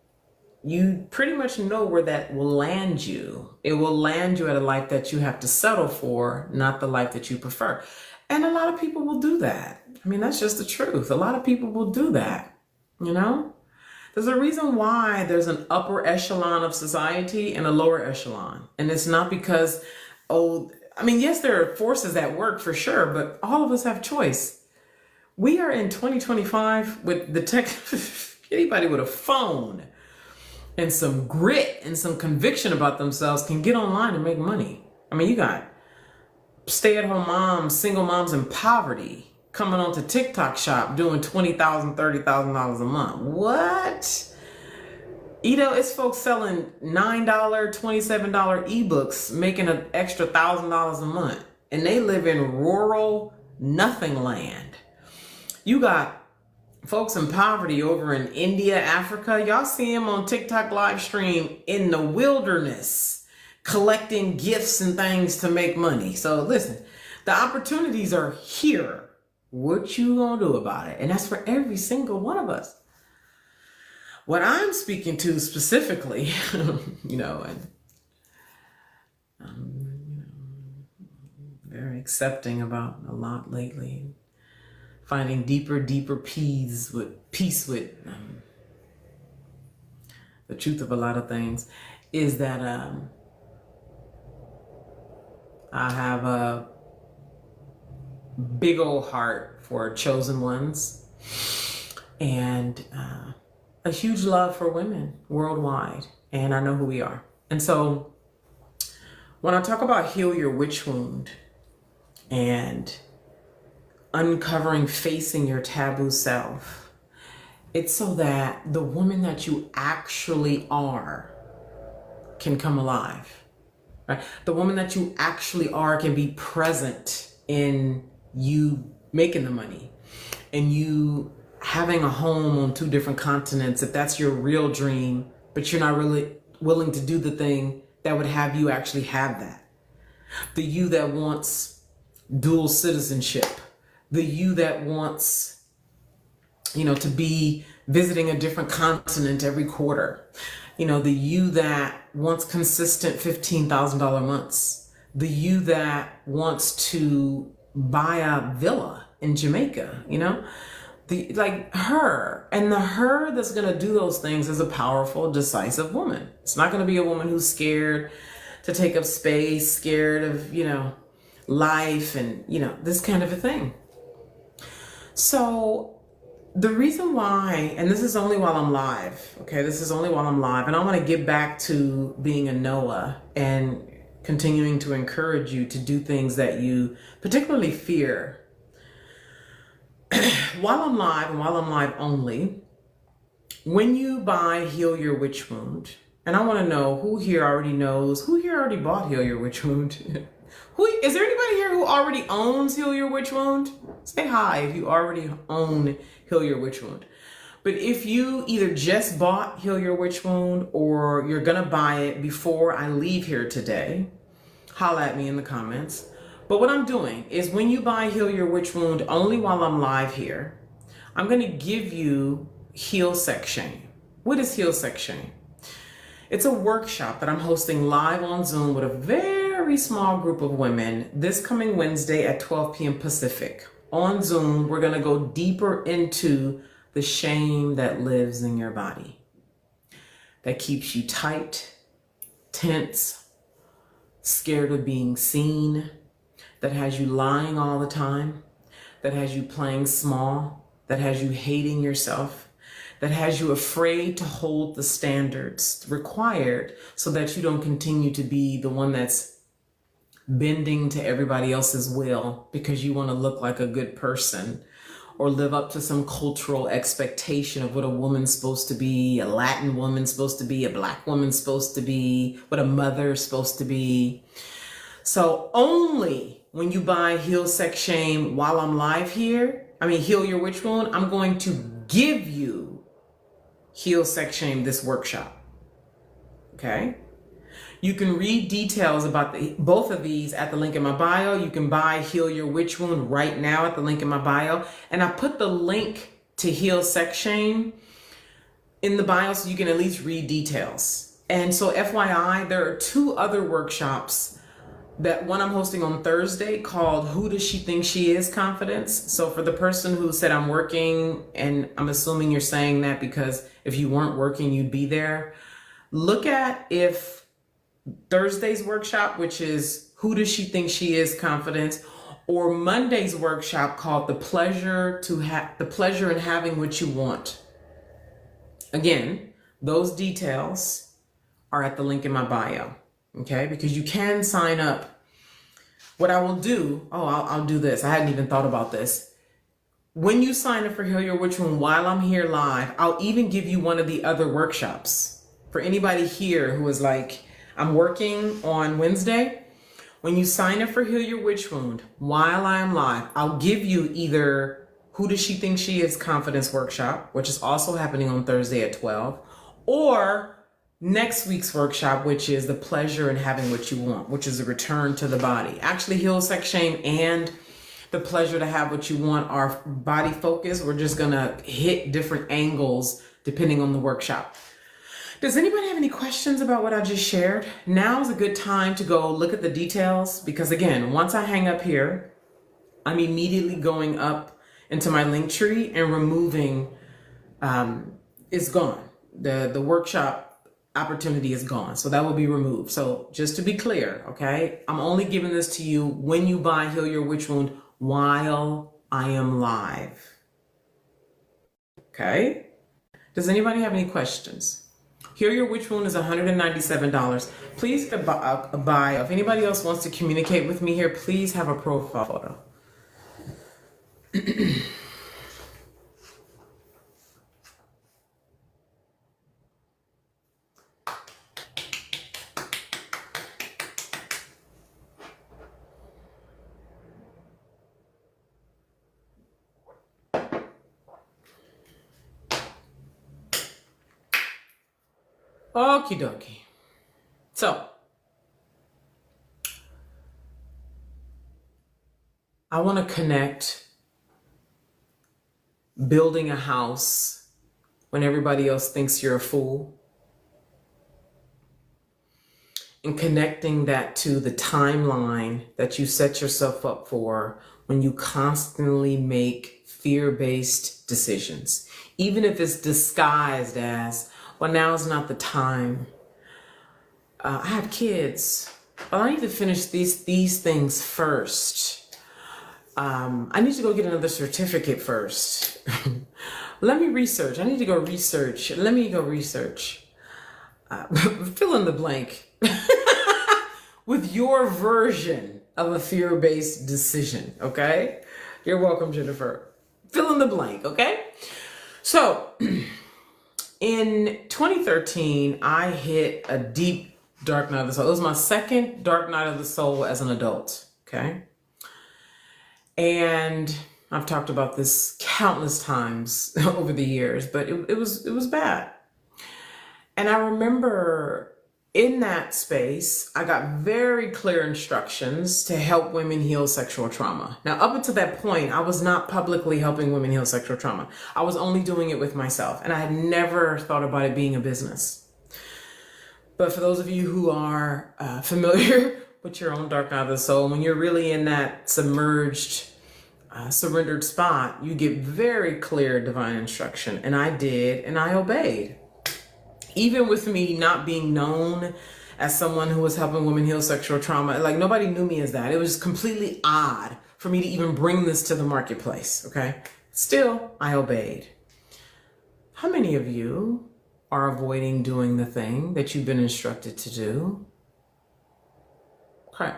you pretty much know where that will land you. It will land you at a life that you have to settle for, not the life that you prefer. And a lot of people will do that. I mean, that's just the truth. A lot of people will do that, you know? There's a reason why there's an upper echelon of society and a lower echelon. And it's not because, yes, there are forces at work for sure, but all of us have choice. We are in 2025 with the tech, anybody with a phone and some grit and some conviction about themselves can get online and make money. I mean, you got stay-at-home moms, single moms in poverty coming onto TikTok shop doing $20,000, $30,000 a month. What? You know, it's folks selling $9, $27 ebooks, making an extra $1,000 a month. And they live in rural nothing land. You got folks in poverty over in India, Africa. Y'all see them on TikTok live stream in the wilderness, collecting gifts and things to make money. So listen, the opportunities are here. What you gonna do about it? And that's for every single one of us. What I'm speaking to specifically, and I'm very accepting about a lot lately. Finding deeper peace with the truth of a lot of things is that I have a big old heart for chosen ones and a huge love for women worldwide. And I know who we are. And so when I talk about heal your witch wound and uncovering, facing your taboo self, it's so that the woman that you actually are can come alive, right? The woman that you actually are can be present in you making the money and you having a home on 2 different continents, if that's your real dream, but you're not really willing to do the thing that would have you actually have that. The you that wants dual citizenship, the you that wants, to be visiting a different continent every quarter, the you that wants consistent $15,000 months, the you that wants to buy a villa in Jamaica, her. And the her that's going to do those things is a powerful, decisive woman. It's not going to be a woman who's scared to take up space, scared of, life and, this kind of a thing. So the reason why, and this is only while I'm live, okay? This is only while I'm live. And I want to get back to being a Noah and continuing to encourage you to do things that you particularly fear. While I'm live and while I'm live only, when you buy Heal Your Witch Wound, and I want to know who here already knows, who here already bought Heal Your Witch Wound? Is there anybody here who already owns Heal Your Witch Wound? Say hi if you already own Heal Your Witch Wound. But if you either just bought Heal Your Witch Wound or you're going to buy it before I leave here today, holla at me in the comments. But what I'm doing is when you buy Heal Your Witch Wound only while I'm live here, I'm going to give you Heal Sex Shame. What is Heal Sex Shame? It's a workshop that I'm hosting live on Zoom with a very small group of women this coming Wednesday at 12 p.m. Pacific. On Zoom, we're going to go deeper into the shame that lives in your body, that keeps you tight, tense, scared of being seen, that has you lying all the time, that has you playing small, that has you hating yourself, that has you afraid to hold the standards required so that you don't continue to be the one that's bending to everybody else's will because you want to look like a good person or live up to some cultural expectation of what a woman's supposed to be, a Latin woman's supposed to be, a Black woman's supposed to be, what a mother's supposed to be. So only when you buy Heal Sex Shame while I'm live here, Heal Your Witch Wound, I'm going to give you Heal Sex Shame, this workshop. Okay? You can read details about both of these at the link in my bio. You can buy Heal Your Witch Wound right now at the link in my bio. And I put the link to Heal Sex Shame in the bio so you can at least read details. And so FYI, there are 2 other workshops. That one I'm hosting on Thursday called Who Does She Think She Is? Confidence. So for the person who said I'm working, and I'm assuming you're saying that because if you weren't working, you'd be there. Look at if Thursday's workshop, which is Who Does She Think She Is? Confidence, or Monday's workshop called The Pleasure in Having What You Want. Again, those details are at the link in my bio. Okay, because you can sign up. What I will do, I'll do this. I hadn't even thought about this. When you sign up for Heal Your Witch Wound while I'm here live, I'll even give you one of the other workshops. For anybody here who is like, I'm working on Wednesday, when you sign up for Heal Your Witch Wound while I am live, I'll give you either Who Does She Think She Is? Confidence workshop, which is also happening on Thursday at 12, or next week's workshop, which is The Pleasure in Having What You Want, which is a return to the body. Actually, Heal Sex Shame and The Pleasure to Have What You Want are body focused. We're just going to hit different angles depending on the workshop. Does anybody have any questions about what I just shared? Now is a good time to go look at the details because, again, once I hang up here, I'm immediately going up into my link tree and removing is gone. The workshop opportunity is gone. So that will be removed. So just to be clear, okay, I'm only giving this to you when you buy Heal Your Witch Wound while I am live. Okay. Does anybody have any questions? Heal Your Witch Wound is $197. Please buy. If anybody else wants to communicate with me here, please have a profile photo. Okie dokie. So, I want to connect building a house when everybody else thinks you're a fool, and connecting that to the timeline that you set yourself up for when you constantly make fear-based decisions, even if it's disguised as, well, now's not the time. I have kids. Well, I need to finish these things first. I need to go get another certificate first. Let me research. I need to go research. Let me go research. Fill in the blank with your version of a fear-based decision, okay? You're welcome, Jennifer. Fill in the blank, okay? So, in 2013, I hit a deep dark night of the soul. It was my second dark night of the soul as an adult, okay? And I've talked about this countless times over the years, but it was bad. And I remember in that space, I got very clear instructions to help women heal sexual trauma. Now, up until that point, I was not publicly helping women heal sexual trauma. I was only doing it with myself, and I had never thought about it being a business. But for those of you who are familiar with your own dark night of the soul, when you're really in that submerged, surrendered spot, you get very clear divine instruction. And I did, and I obeyed. Even with me not being known as someone who was helping women heal sexual trauma, like nobody knew me as that. It was completely odd for me to even bring this to the marketplace, okay? Still, I obeyed. How many of you are avoiding doing the thing that you've been instructed to do? Okay,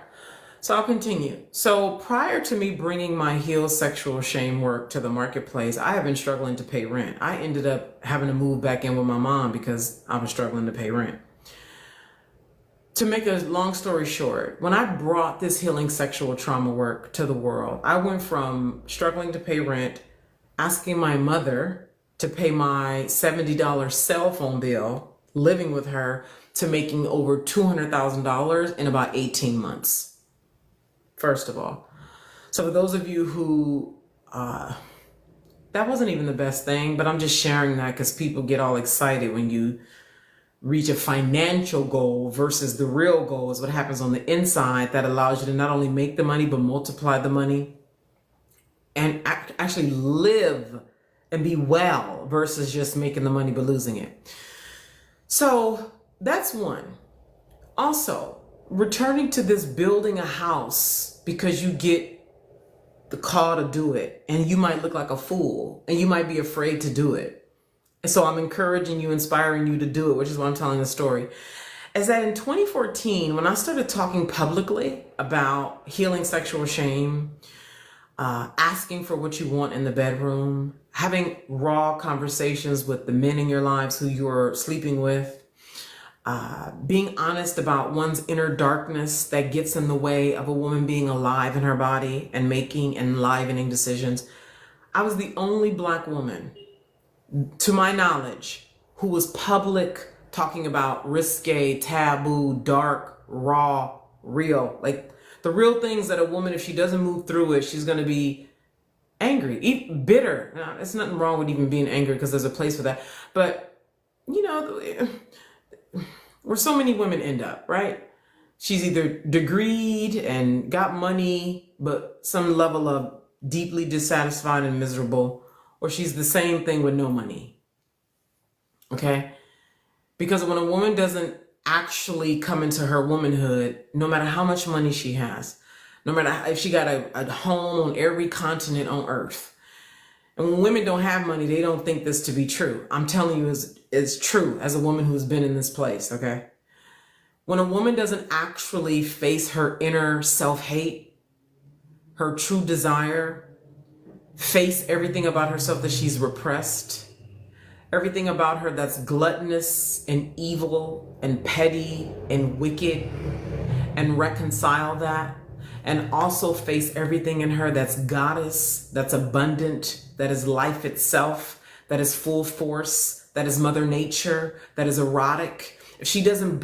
so I'll continue. So prior to me bringing my heal sexual shame work to the marketplace, I have been struggling to pay rent. I ended up having to move back in with my mom because I was struggling to pay rent. To make a long story short, when I brought this healing sexual trauma work to the world, I went from struggling to pay rent, asking my mother to pay my $70 cell phone bill, living with her, to making over $200,000 in about 18 months. First of all. So for those of you who, that wasn't even the best thing, but I'm just sharing that because people get all excited when you reach a financial goal versus the real goal is what happens on the inside that allows you to not only make the money, but multiply the money and actually live and be well versus just making the money but losing it. So that's one. Also, returning to this building a house because you get the call to do it and you might look like a fool and you might be afraid to do it. And so I'm encouraging you, inspiring you to do it, which is why I'm telling the story. Is that in 2014, when I started talking publicly about healing sexual shame, asking for what you want in the bedroom, having raw conversations with the men in your lives who you're sleeping with, being honest about one's inner darkness that gets in the way of a woman being alive in her body and making enlivening decisions. I was the only Black woman, to my knowledge, who was public talking about risque, taboo, dark, raw, real, like the real things that a woman, if she doesn't move through it, she's going to be angry, bitter. Now, there's nothing wrong with even being angry because there's a place for that. But, you know, where so many women end up, right? She's either degreed and got money, but some level of deeply dissatisfied and miserable, or she's the same thing with no money. Okay? Because when a woman doesn't actually come into her womanhood, no matter how much money she has, no matter if she got a home on every continent on earth, and when women don't have money, they don't think this to be true. I'm telling you, it's true as a woman who's been in this place, okay? When a woman doesn't actually face her inner self-hate, her true desire, face everything about herself that she's repressed, everything about her that's gluttonous and evil and petty and wicked, and reconcile that, and also face everything in her that's goddess, that's abundant, that is life itself, that is full force, that is Mother Nature, that is erotic. If she doesn't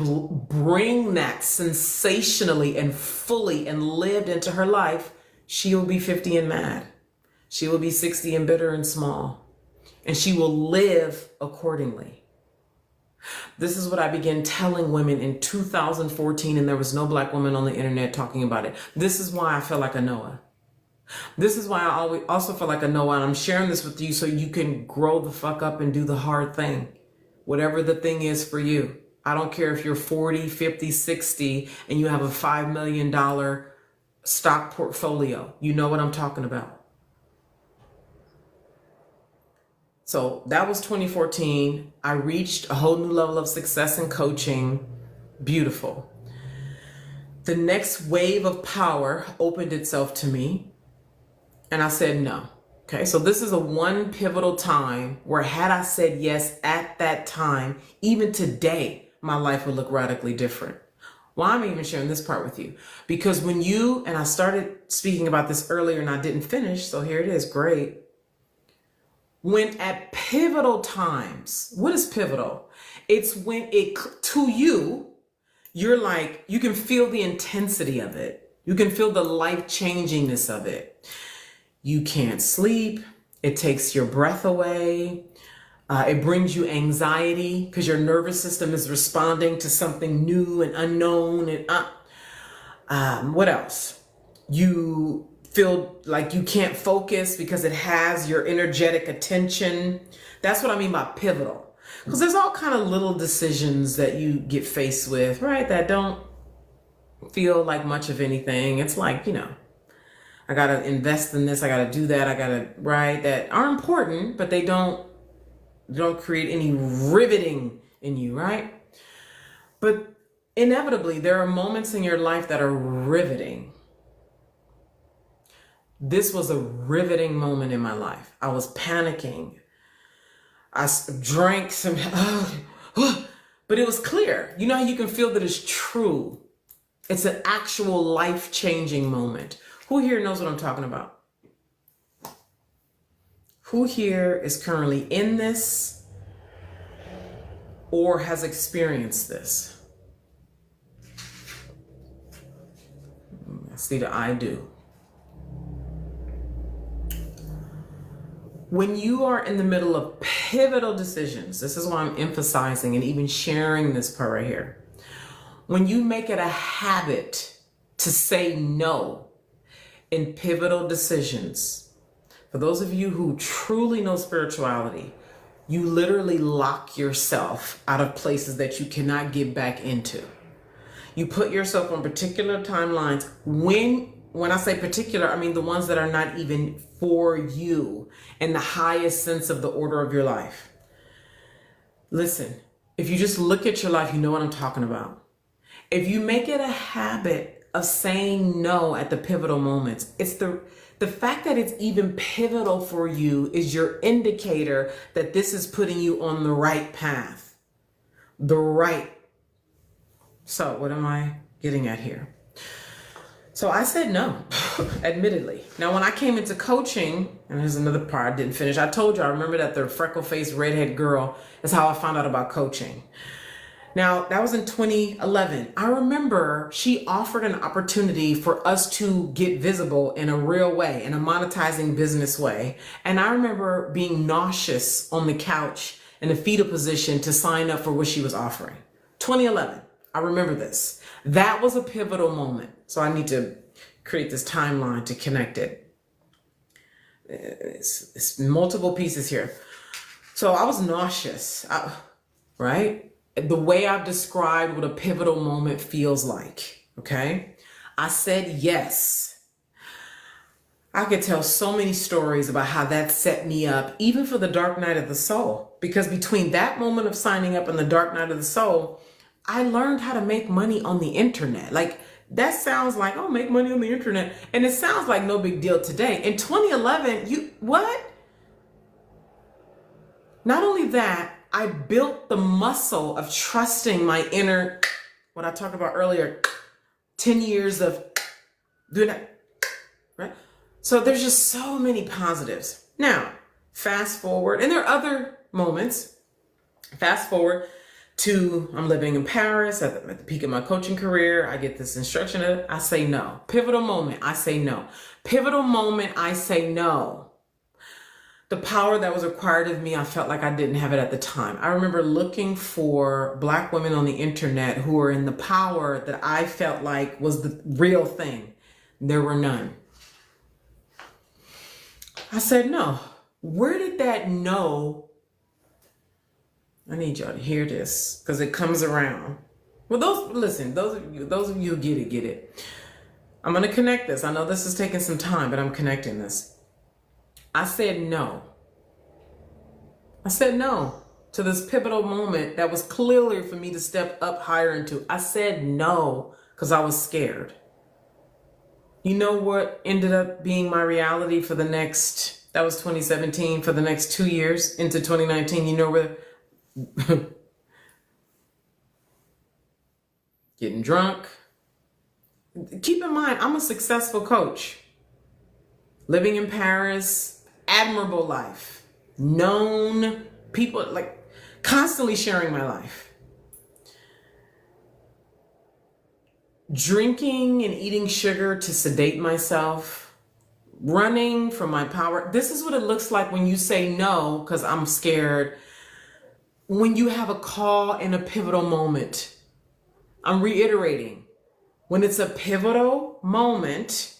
bring that sensationally and fully and lived into her life, she will be 50 and mad. She will be 60 and bitter and small. And she will live accordingly. This is what I began telling women in 2014, and there was no Black woman on the internet talking about it. This is why I feel like a Noah. This is why I always also feel like a Noah, and I'm sharing this with you so you can grow the fuck up and do the hard thing. Whatever the thing is for you. I don't care if you're 40, 50, 60, and you have a $5 million stock portfolio. You know what I'm talking about. So that was 2014. I reached a whole new level of success in coaching. Beautiful. The next wave of power opened itself to me, and I said no. Okay, so this is a one pivotal time where had I said yes at that time, even today, my life would look radically different. Why am I even sharing this part with you? Because when you, and I started speaking about this earlier and I didn't finish, so here it is, great. When at pivotal times, what is pivotal? It's when to you, you're like, you can feel the intensity of it. You can feel the life-changingness of it. You can't sleep. It takes your breath away. It brings you anxiety because your nervous system is responding to something new and unknown. And what else? You feel like you can't focus because it has your energetic attention. That's what I mean by pivotal. Because there's all kind of little decisions that you get faced with, right? That don't feel like much of anything. It's like, I got to invest in this. I got to do that. Right? That are important, but they don't create any riveting in you, right? But inevitably, there are moments in your life that are riveting. This was a riveting moment in my life. I was panicking. I drank some, but it was clear. You know how you can feel that it's true. It's an actual life-changing moment. Who here knows what I'm talking about? Who here is currently in this or has experienced this? I see the I do. When you are in the middle of pivotal decisions, this is why I'm emphasizing and even sharing this part right here. When you make it a habit to say no in pivotal decisions, for those of you who truly know spirituality, you literally lock yourself out of places that you cannot get back into. You put yourself on particular timelines. When I say particular, I mean the ones that are not even for you in the highest sense of the order of your life. Listen, if you just look at your life, you know what I'm talking about. If you make it a habit of saying no at the pivotal moments, it's the fact that it's even pivotal for you is your indicator that this is putting you on the right path. So what am I getting at here? So I said no, admittedly. Now, when I came into coaching, and here's another part I didn't finish. I told you, I remember that the freckle-faced redhead girl is how I found out about coaching. Now, that was in 2011. I remember she offered an opportunity for us to get visible in a real way, in a monetizing business way. And I remember being nauseous on the couch in a fetal position to sign up for what she was offering. 2011. I remember this. That was a pivotal moment. So I need to create this timeline to connect it. It's multiple pieces here. So I was nauseous, right? The way I've described what a pivotal moment feels like, okay? I said yes. I could tell so many stories about how that set me up, even for the dark night of the soul. Because between that moment of signing up and the dark night of the soul, I learned how to make money on the internet. Like, that sounds like, oh, make money on the internet. And it sounds like no big deal today. In 2011, what? Not only that, I built the muscle of trusting my inner, what I talked about earlier, 10 years of doing that, right? So there's just so many positives. Now, fast forward, and there are other moments. Fast forward to, I'm living in Paris at the peak of my coaching career. I get this instruction. I say no. Pivotal moment. I say no. Pivotal moment. I say no. The power that was required of me, I felt like I didn't have it at the time. I remember looking for Black women on the internet who were in the power that I felt like was the real thing. There were none. I said no. Where did that no? I need y'all to hear this because it comes around. Well, those of you who get it. I'm going to connect this. I know this is taking some time, but I'm connecting this. I said no. I said no to this pivotal moment that was clearly for me to step up higher into. I said no because I was scared. You know what ended up being my reality for the next, that was 2017, for the next 2 years into 2019? You know where getting drunk. Keep in mind, I'm a successful coach. Living in Paris, admirable life. Known people, like constantly sharing my life. Drinking and eating sugar to sedate myself. Running from my power. This is what it looks like when you say no because I'm scared. When you have a call in a pivotal moment. I'm reiterating. When it's a pivotal moment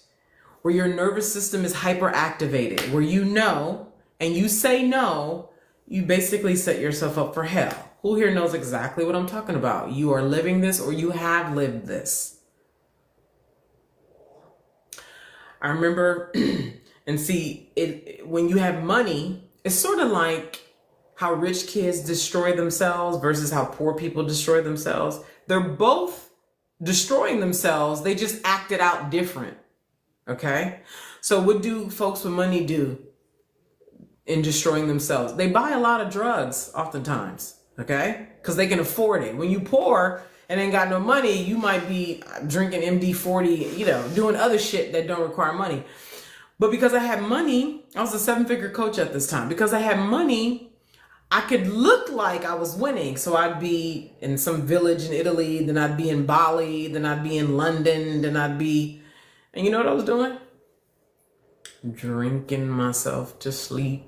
where your nervous system is hyperactivated, where you know and you say no, you basically set yourself up for hell. Who here knows exactly what I'm talking about? You are living this or you have lived this. I remember, and see, when you have money, it's sort of like how rich kids destroy themselves versus how poor people destroy themselves. They're both destroying themselves. They just act it out different. Okay. So what do folks with money do in destroying themselves? They buy a lot of drugs oftentimes. Okay. Because they can afford it. When you poor and ain't got no money, you might be drinking MD-40, doing other shit that don't require money. But because I had money, I was a 7-figure coach at this time. Because I had money, I could look like I was winning. So I'd be in some village in Italy, then I'd be in Bali, then I'd be in London, then I'd be, and you know what I was doing? Drinking myself to sleep,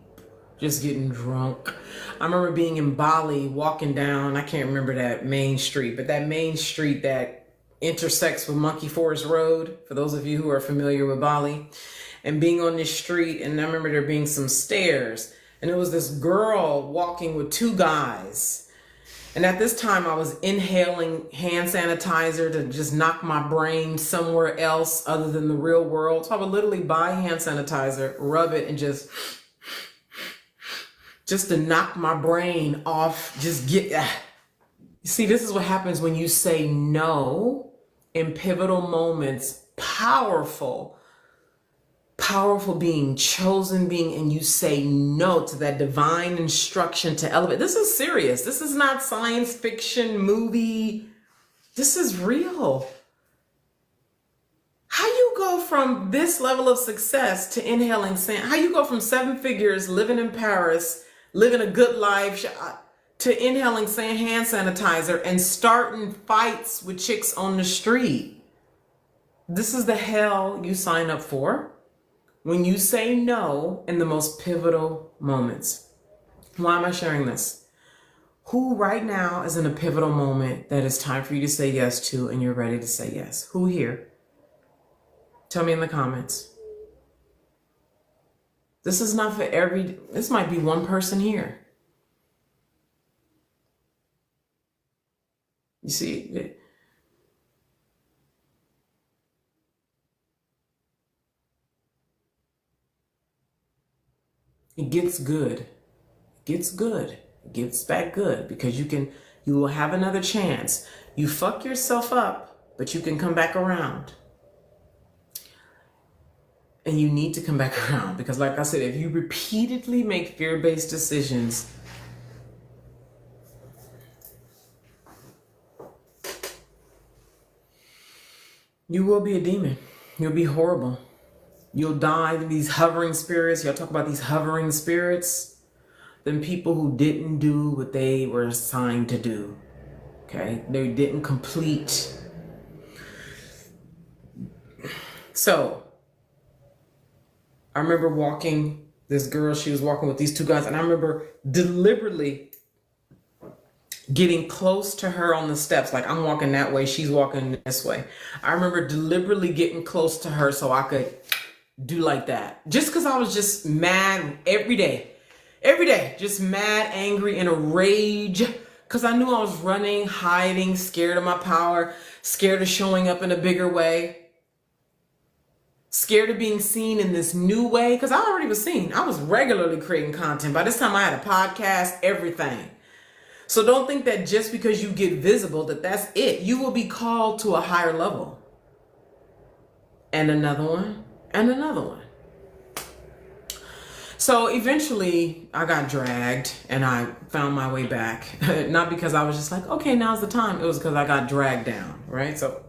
just getting drunk. I remember being in Bali, walking down, I can't remember that main street, but that main street that intersects with Monkey Forest Road, for those of you who are familiar with Bali, and being on this street, and I remember there being some stairs, and there was this girl walking with 2 guys. And at this time I was inhaling hand sanitizer to just knock my brain somewhere else other than the real world. So I would literally buy hand sanitizer, rub it, and just to knock my brain off, just get, You see, this is what happens when you say no in pivotal moments. Powerful being, chosen being, and you say no to that divine instruction to elevate. This is serious. This is not science fiction movie. This is real. How you go from this level of success to inhaling sand? How you go from 7 figures, living in Paris, living a good life, to inhaling hand sanitizer and starting fights with chicks on the street? This is the hell you sign up for when you say no in the most pivotal moments. Why am I sharing this? Who right now is in a pivotal moment that it's time for you to say yes to and you're ready to say yes? Who here? Tell me in the comments. This is not for this might be one person here. You see, it gets good. It gets good. It gets back good because you will have another chance. You fuck yourself up, but you can come back around. And you need to come back around because, like I said, if you repeatedly make fear-based decisions, you will be a demon. You'll be horrible. You'll die in these hovering spirits. Y'all talk about these hovering spirits. Then people who didn't do what they were assigned to do. Okay? They didn't complete. So, I remember walking this girl. She was walking with these 2 guys. And I remember deliberately getting close to her on the steps. Like I'm walking that way. She's walking this way. I remember deliberately getting close to her so I could do like that. Just because I was just mad every day, just mad, angry, in a rage. Because I knew I was running, hiding, scared of my power, scared of showing up in a bigger way. Scared of being seen in this new way. Because I already was seen. I was regularly creating content. By this time I had a podcast, everything. So don't think that just because you get visible that that's it. You will be called to a higher level. And another one. And another one. So eventually I got dragged and I found my way back. Not because I was just like, okay, now's the time. It was because I got dragged down, right? So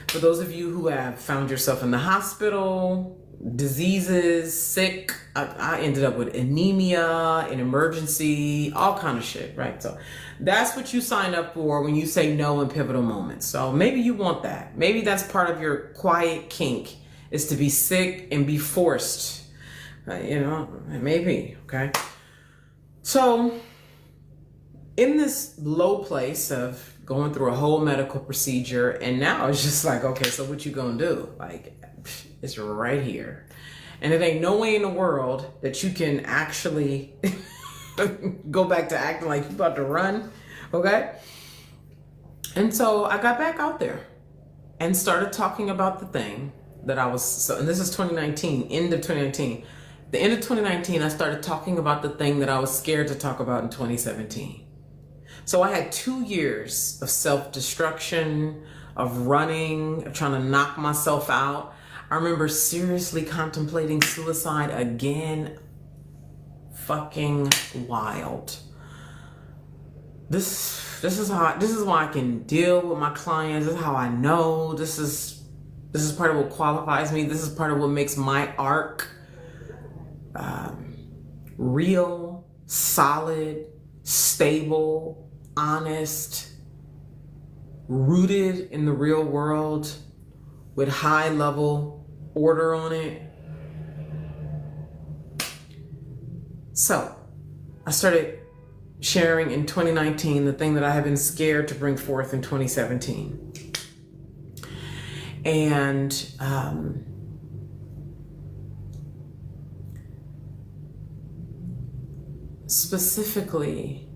for those of you who have found yourself in the hospital, diseases, sick, I ended up with anemia, an emergency, all kind of shit, right? So that's what you sign up for when you say no in pivotal moments. So maybe you want that. Maybe that's part of your quiet kink, is to be sick and be forced. You know, maybe, okay? So in this low place of going through a whole medical procedure, and now it's just like, okay, so what you gonna do? Like, it's right here. And it ain't no way in the world that you can actually go back to acting like you about to run, okay? And so I got back out there and started talking about the thing that I was, so, and this is 2019, end of 2019. The end of 2019, I started talking about the thing that I was scared to talk about in 2017. So I had 2 years of self-destruction, of running, of trying to knock myself out. I remember seriously contemplating suicide again. Fucking wild. This is why I can deal with my clients. This is how I know. This is part of what qualifies me. This is part of what makes my arc real, solid, stable, honest, rooted in the real world, with high level order on it. So I started sharing in 2019 the thing that I had been scared to bring forth in 2017. And specifically,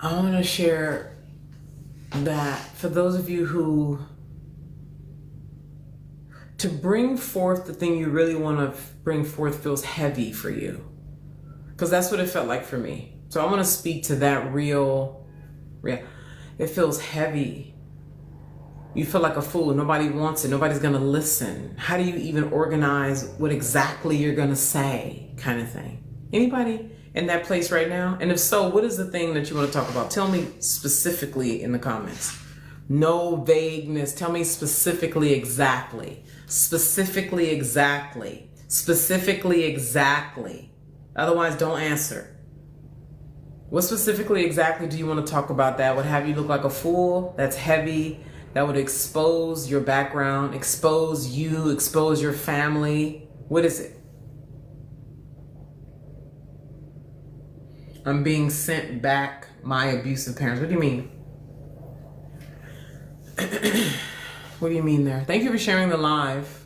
I want to share that for those of you who, to bring forth the thing you really want to bring forth feels heavy for you, because that's what it felt like for me. So I want to speak to that real, it feels heavy. You feel like a fool. Nobody wants it. Nobody's going to listen. How do you even organize what exactly you're going to say, kind of thing? Anybody in that place right now? And if so, what is the thing that you want to talk about? Tell me specifically in the comments. No vagueness. Tell me specifically, exactly. Specifically, exactly. Specifically, exactly. Otherwise, don't answer. What specifically, exactly do you want to talk about that would have you look like a fool? That's heavy. That would expose your background, expose you, expose your family. What is it? I'm being sent back my abusive parents. What do you mean? What do you mean there? Thank you for sharing the live.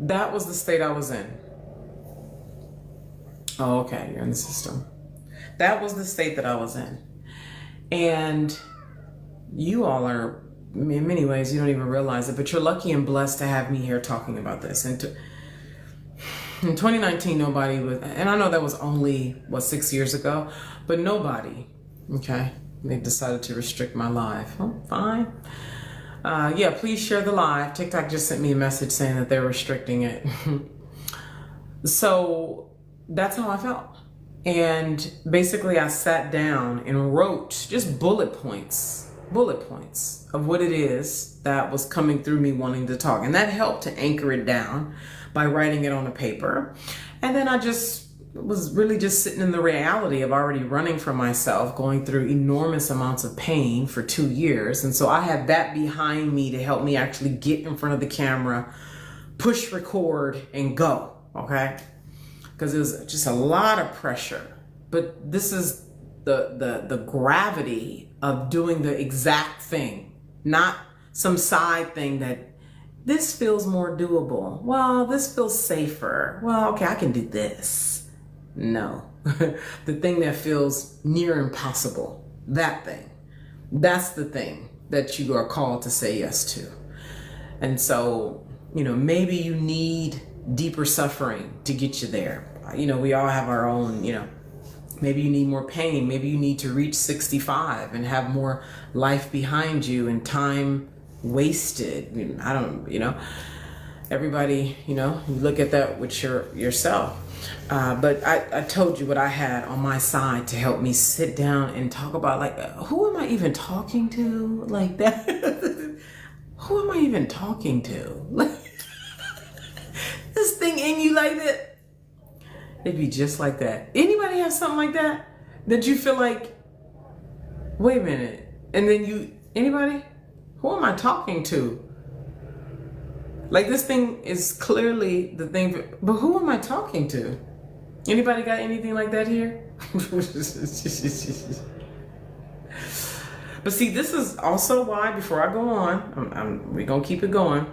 That was the state I was in. Oh, okay, you're in the system. That was the state that I was in. And you all are, in many ways, you don't even realize it, but you're lucky and blessed to have me here talking about this. And in 2019, nobody was, and I know that was only, 6 years ago, but nobody, okay, they decided to restrict my live. Oh, fine. Yeah, please share the live. TikTok just sent me a message saying that they're restricting it. So that's how I felt. And basically I sat down and wrote just bullet points of what it is that was coming through me wanting to talk. And that helped to anchor it down by writing it on a paper. And then I just was really just sitting in the reality of already running from myself, going through enormous amounts of pain for 2 years. And so I had that behind me to help me actually get in front of the camera, push record and go, okay? Because it was just a lot of pressure. But this is the gravity of doing the exact thing, not some side thing that this feels more doable. Well, this feels safer. Well, okay, I can do this. No, the thing that feels near impossible, that thing, that's the thing that you are called to say yes to. And so, maybe you need deeper suffering to get you there. We all have our own, Maybe you need more pain. Maybe you need to reach 65 and have more life behind you and time wasted. I don't, everybody, you look at that with yourself. But I told you what I had on my side to help me sit down and talk about, like, who am I even talking to like that? Who am I even talking to? Like, this thing in you like that? It'd be just like that. Anybody have something like that? That you feel like, wait a minute. And then anybody? Who am I talking to? Like, this thing is clearly the thing, but who am I talking to? Anybody got anything like that here? But see, this is also why, before I go on, we're going to keep it going.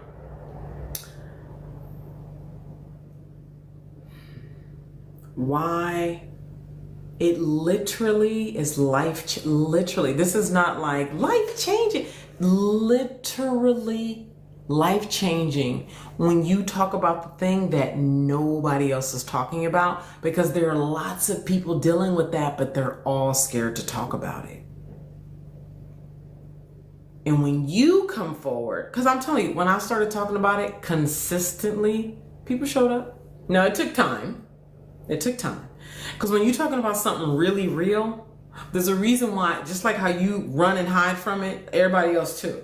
Why it literally is literally, this is not like life-changing, literally life-changing when you talk about the thing that nobody else is talking about, because there are lots of people dealing with that, but they're all scared to talk about it. And when you come forward, because I'm telling you, when I started talking about it consistently, people showed up. No, it took time. It took time. Because when you're talking about something really real, there's a reason why, just like how you run and hide from it, everybody else too.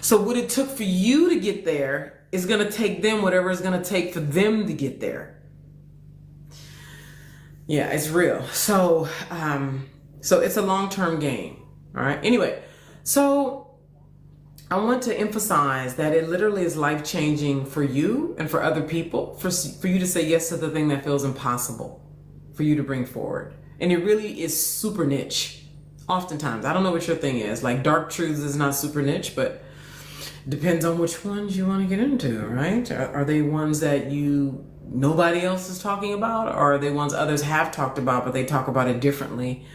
So what it took for you to get there is going to take them whatever it's going to take for them to get there. Yeah, it's real. So it's a long-term game. All right. Anyway, so I want to emphasize that it literally is life-changing for you and for other people, for you to say yes to the thing that feels impossible for you to bring forward. And it really is super niche. Oftentimes, I don't know what your thing is. Like, dark truths is not super niche, but depends on which ones you want to get into, right? Are they ones that nobody else is talking about? Or are they ones others have talked about, but they talk about it differently,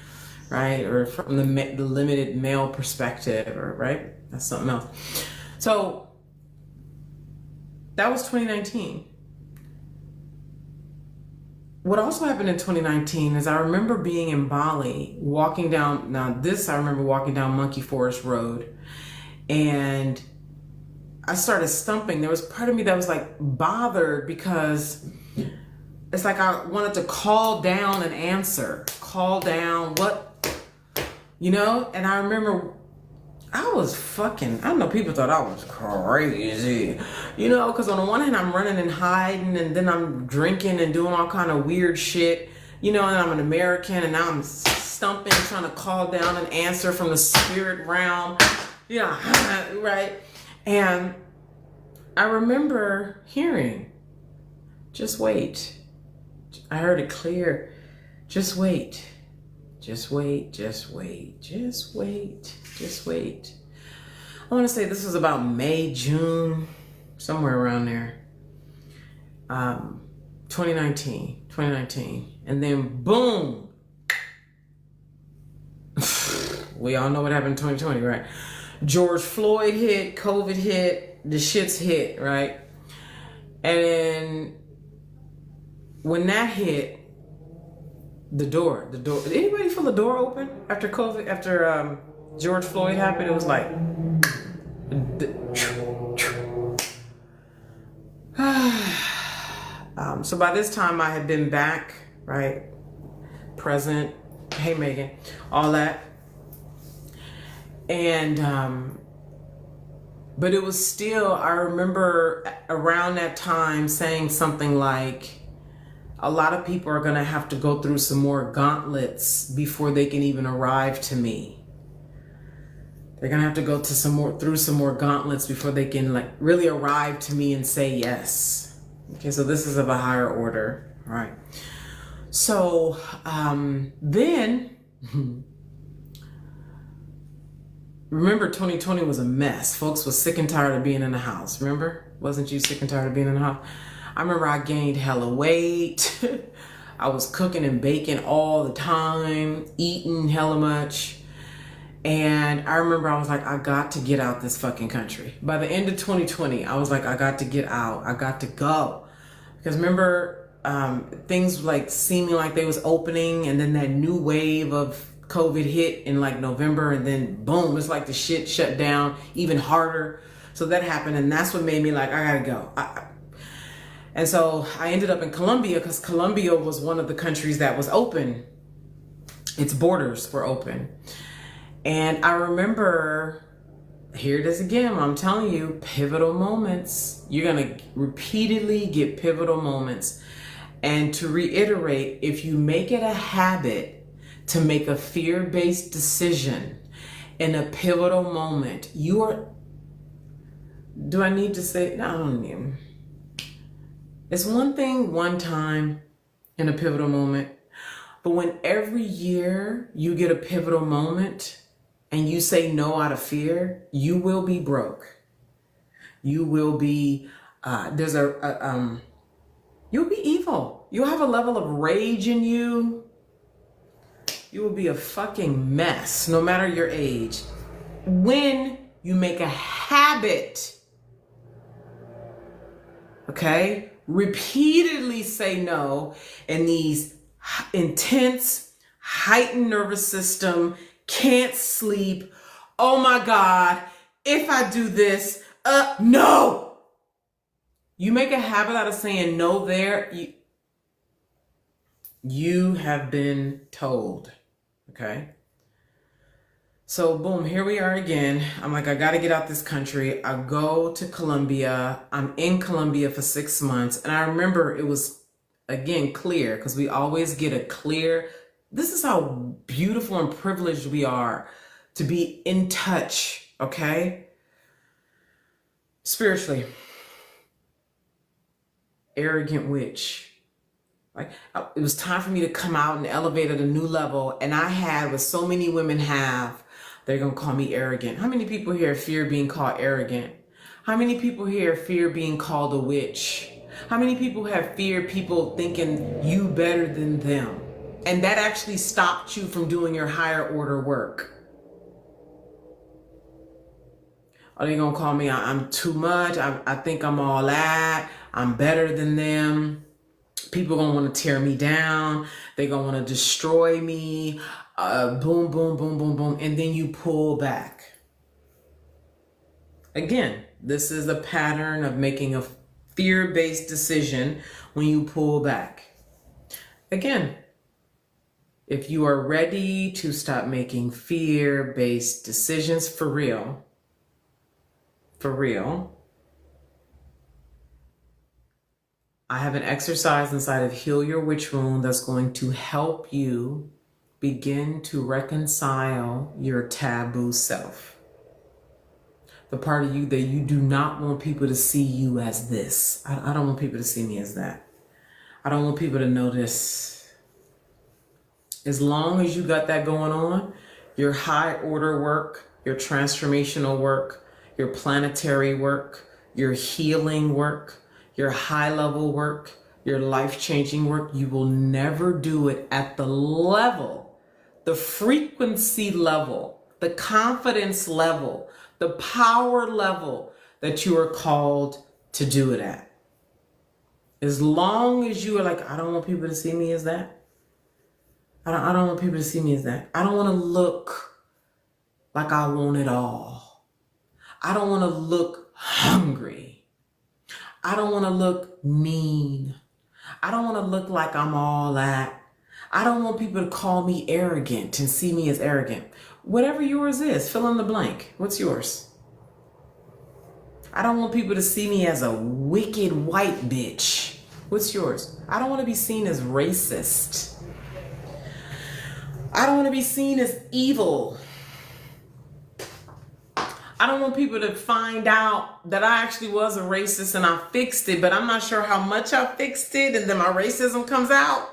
right? Or from the limited male perspective, or right? That's something else. So that was 2019. What also happened in 2019 is I remember being in Bali, walking down, I remember walking down Monkey Forest Road, and I started stumping. There was part of me that was like bothered because it's like I wanted to call down an answer, call down what, and I remember I was I know people thought I was crazy, because on the one hand I'm running and hiding, and then I'm drinking and doing all kind of weird shit, and I'm an American, and now I'm stumping, trying to call down an answer from the spirit realm, right? And I remember hearing, just wait. I heard it clear. Just wait. Just wait, just wait, just wait, just wait. I want to say this was about May, June, somewhere around there. 2019. And then boom. We all know what happened in 2020, right? George Floyd hit, COVID hit, the shit's hit, right? And then when that hit, the door, did anybody feel the door open after COVID, after George Floyd happened? It was like, so by this time I had been back, right? Present, hey Megan, all that. And, but it was still, I remember around that time saying something like, a lot of people are going to have to go through some more gauntlets before they can even arrive to me. They're going to have to go through some more gauntlets before they can really arrive to me and say yes. Okay, so this is of a higher order. All right. So then, remember 2020 was a mess. Folks was sick and tired of being in the house. Remember? Wasn't you sick and tired of being in the house? I remember I gained hella weight. I was cooking and baking all the time, eating hella much. And I remember I was like, I got to get out this fucking country. By the end of 2020, I was like, I got to get out. I got to go. Because remember, things like seeming like they was opening, and then that new wave of COVID hit in like November, and then boom, it's like the shit shut down even harder. So that happened, and that's what made me like, I gotta go. And so I ended up in Colombia, because Colombia was one of the countries that was open. Its borders were open. And I remember, here it is again, I'm telling you, pivotal moments. You're gonna repeatedly get pivotal moments. And to reiterate, if you make it a habit to make a fear-based decision in a pivotal moment, you are, do I need to say, no, I don't need. It's one thing one time in a pivotal moment, but when every year you get a pivotal moment and you say no out of fear, you will be broke. You will be, you'll be evil. You'll have a level of rage in you. You will be a fucking mess, no matter your age. When you make a habit, okay, repeatedly say no, and these intense, heightened nervous system, can't sleep, oh my God, if I do this, no. You make a habit out of saying no there, you have been told, okay? So boom, here we are again. I'm like, I gotta get out this country. I go to Colombia. I'm in Colombia for 6 months. And I remember it was, again, clear, because we always get a clear, this is how beautiful and privileged we are to be in touch, okay? Spiritually. Arrogant witch. Like, it was time for me to come out and elevate at a new level. And I had what so many women have. They're going to call me arrogant. How many people here fear being called arrogant? How many people here fear being called a witch? How many people have feared people thinking you better than them? And that actually stopped you from doing your higher order work. Are they going to call me, I'm too much, I think I'm all that, I'm better than them. People going to want to tear me down. They're going to want to destroy me. Boom, boom, boom, boom, boom. And then you pull back. Again, this is a pattern of making a fear-based decision when you pull back. Again, if you are ready to stop making fear-based decisions for real, I have an exercise inside of Heal Your Witch Wound that's going to help you begin to reconcile your taboo self. The part of you that you do not want people to see you as this. I don't want people to see me as that. I don't want people to know this. As long as you got that going on, your high order work, your transformational work, your planetary work, your healing work, your high level work, your life-changing work, you will never do it at the level, the frequency level, the confidence level, the power level that you are called to do it at. As long as you are like, I don't want people to see me as that. I don't want people to see me as that. I don't want to look like I want it all. I don't want to look hungry. I don't want to look mean. I don't want to look like I'm all that. I don't want people to call me arrogant and see me as arrogant. Whatever yours is, fill in the blank. What's yours? I don't want people to see me as a wicked white bitch. What's yours? I don't want to be seen as racist. I don't want to be seen as evil. I don't want people to find out that I actually was a racist and I fixed it, but I'm not sure how much I fixed it and then my racism comes out.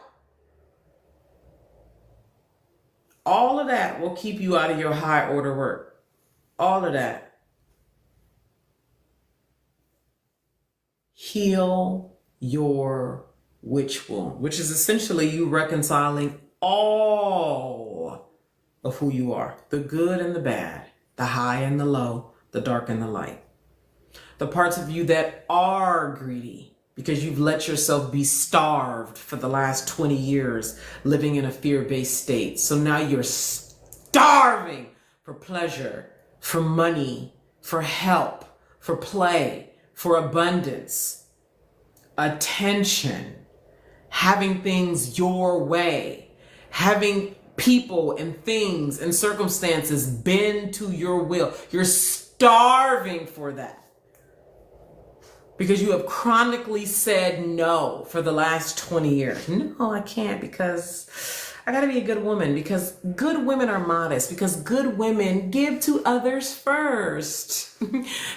All of that will keep you out of your high order work. All of that. Heal your witch wound, which is essentially you reconciling all of who you are, the good and the bad, the high and the low, the dark and the light. The parts of you that are greedy, because you've let yourself be starved for the last 20 years living in a fear-based state. So now you're starving for pleasure, for money, for help, for play, for abundance, attention, having things your way, having people and things and circumstances bend to your will. You're starving for that because you have chronically said no for the last 20 years. No, I can't because I gotta be a good woman, because good women are modest, because good women give to others first,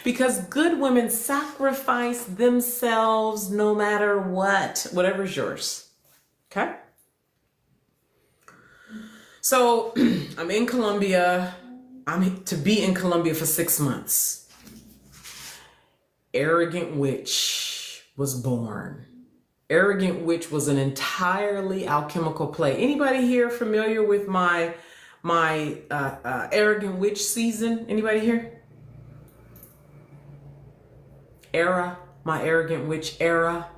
because good women sacrifice themselves no matter what, whatever's yours. Okay? So I'm in Colombia. I'm to be in Colombia for 6 months. Arrogant Witch was born. Arrogant Witch was an entirely alchemical play. Anybody here familiar with my Arrogant Witch season? Anybody here? Era, my Arrogant Witch era.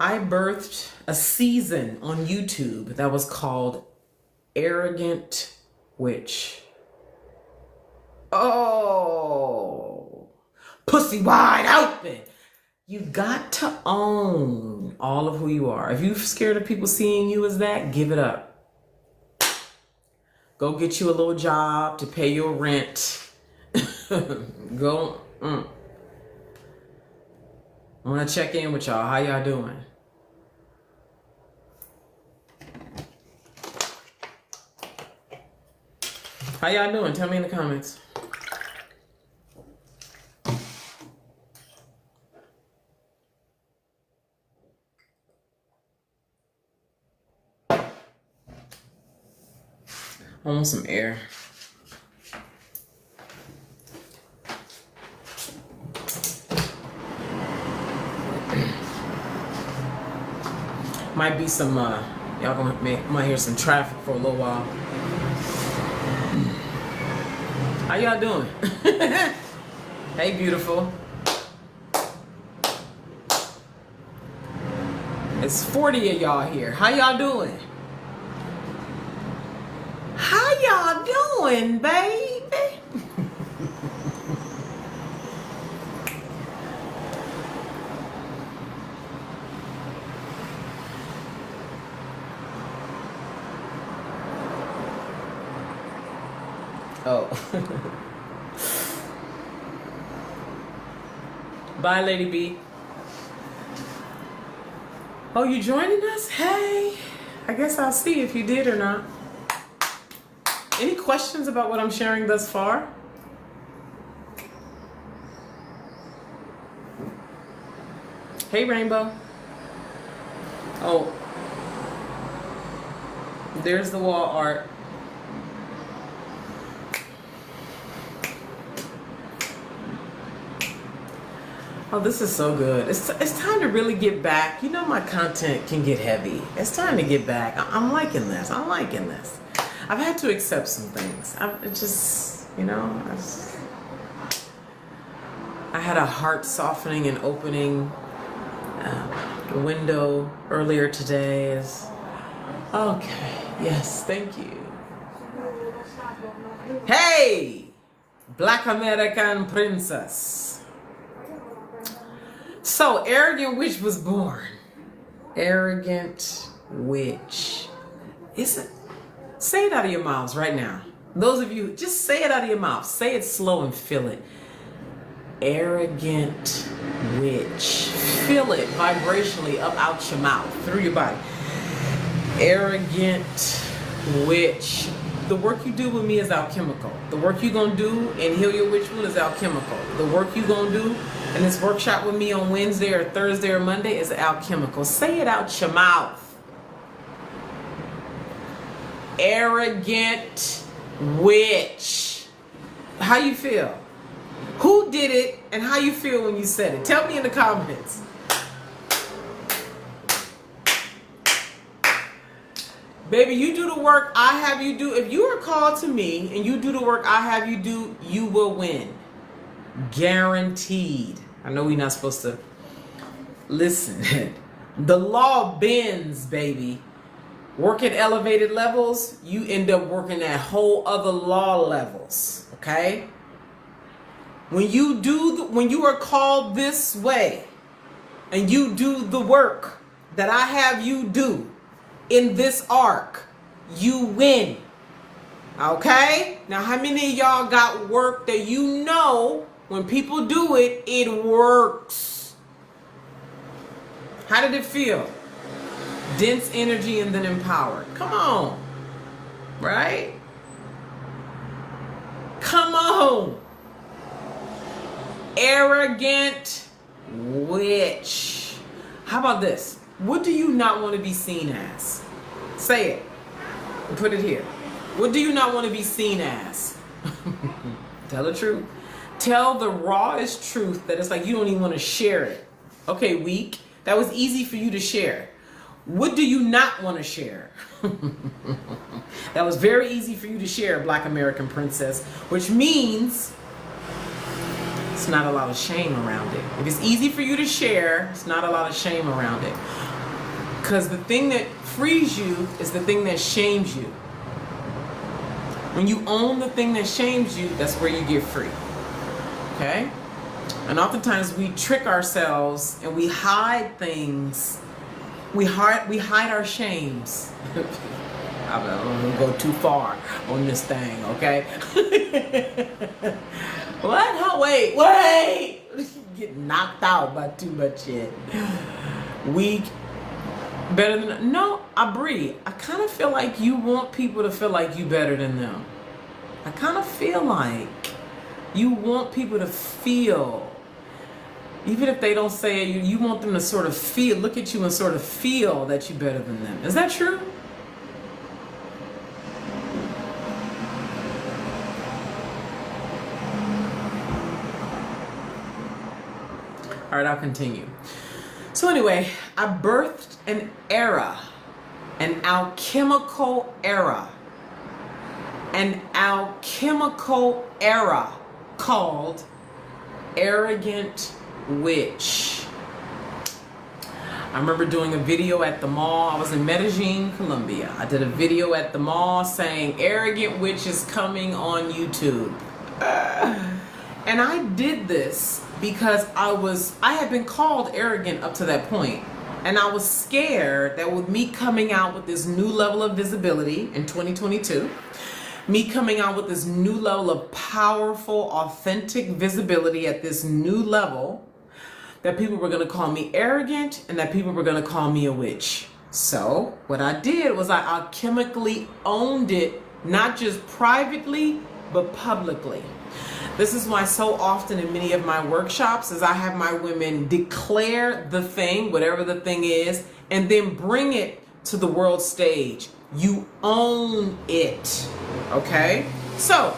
I birthed a season on YouTube that was called Arrogant Witch. Oh, pussy wide open. You got to own all of who you are. If you're scared of people seeing you as that, give it up. Go get you a little job to pay your rent. Go. I want to check in with y'all. How y'all doing? How y'all doing? Tell me in the comments. I want some air. Might be some, y'all might hear some traffic for a little while. How y'all doing? Hey, beautiful. It's 40 of y'all here. How y'all doing? How y'all doing, baby? Oh. Bye, Lady B. Oh, you joining us? Hey. I guess I'll see if you did or not. Any questions about what I'm sharing thus far? Hey, Rainbow. Oh. There's the wall art. Oh, this is so good. It's time to really get back. You know my content can get heavy. It's time to get back. I'm liking this. I'm liking this. I've had to accept some things. I had a heart softening and opening window earlier today. Okay. Yes, thank you. Hey, Black American princess. So, Arrogant Witch was born. Arrogant Witch. Say it out of your mouths right now. Those of you, just say it out of your mouth. Say it slow and feel it. Arrogant Witch. Feel it vibrationally up out your mouth, through your body. Arrogant Witch. The work you do with me is alchemical. The work you're going to do in Heal Your Witch Wound is alchemical. The work you're going to do in this workshop with me on Wednesday or Thursday or Monday is alchemical. Say it out your mouth. Arrogant Witch. How you feel? Who did it and how you feel when you said it? Tell me in the comments. Baby, you do the work I have you do. If you are called to me and you do the work I have you do, you will win. Guaranteed. I know we're not supposed to Listen, the law bends, baby. Work at elevated levels, you end up working at whole other law levels, okay? When you are called this way and you do the work that I have you do in this arc, you win. Okay? Now, how many of y'all got work that you know when people do it, it works? How did it feel? Dense energy and then empowered. Come on. Right? Come on. Arrogant witch. How about this? What do you not want to be seen as? Say it. Put it here. What do you not want to be seen as? Tell the truth. Tell the rawest truth that it's like you don't even want to share it. Okay, weak. That was easy for you to share. What do you not want to share? That was very easy for you to share, Black American Princess, which means it's not a lot of shame around it. If it's easy for you to share, it's not a lot of shame around it. Because the thing that frees you is the thing that shames you. When you own the thing that shames you, that's where you get free. Okay? And oftentimes we trick ourselves and we hide things. We hide our shames. I'm gonna go too far on this thing, okay? What? Oh, wait! Get knocked out by too much shit. Weak. Better than... No, I breathe. I kind of feel like you want people to feel like you better than them. I kind of feel like you want people to feel, even if they don't say it, you want them to sort of feel, look at you and sort of feel that you're better than them. Is that true? All right, I'll continue. So anyway, I birthed an era, an alchemical era called Arrogant Witch. I remember doing a video at the mall. I was in Medellin, Colombia. I did a video at the mall saying Arrogant Witch is coming on YouTube. And I did this because I had been called arrogant up to that point. And I was scared that with me coming out with this new level of visibility in 2022, me coming out with this new level of powerful, authentic visibility at this new level, that people were going to call me arrogant and that people were going to call me a witch. So what I did was I alchemically owned it, not just privately, but publicly. This is why so often in many of my workshops is I have my women declare the thing, whatever the thing is, and then bring it to the world stage. You own it, okay? So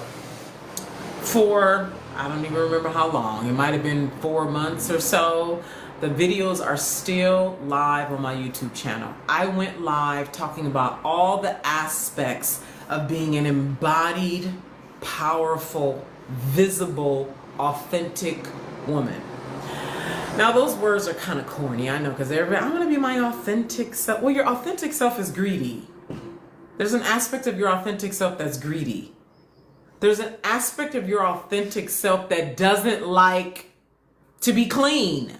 for, I don't even remember how long, it might have been 4 months or so, the videos are still live on my YouTube channel. I went live talking about all the aspects of being an embodied, powerful, visible, authentic woman. Now those words are kind of corny, I know, because everybody, I want to be my authentic self. Well, your authentic self is greedy. There's an aspect of your authentic self that's greedy. There's an aspect of your authentic self that doesn't like to be clean.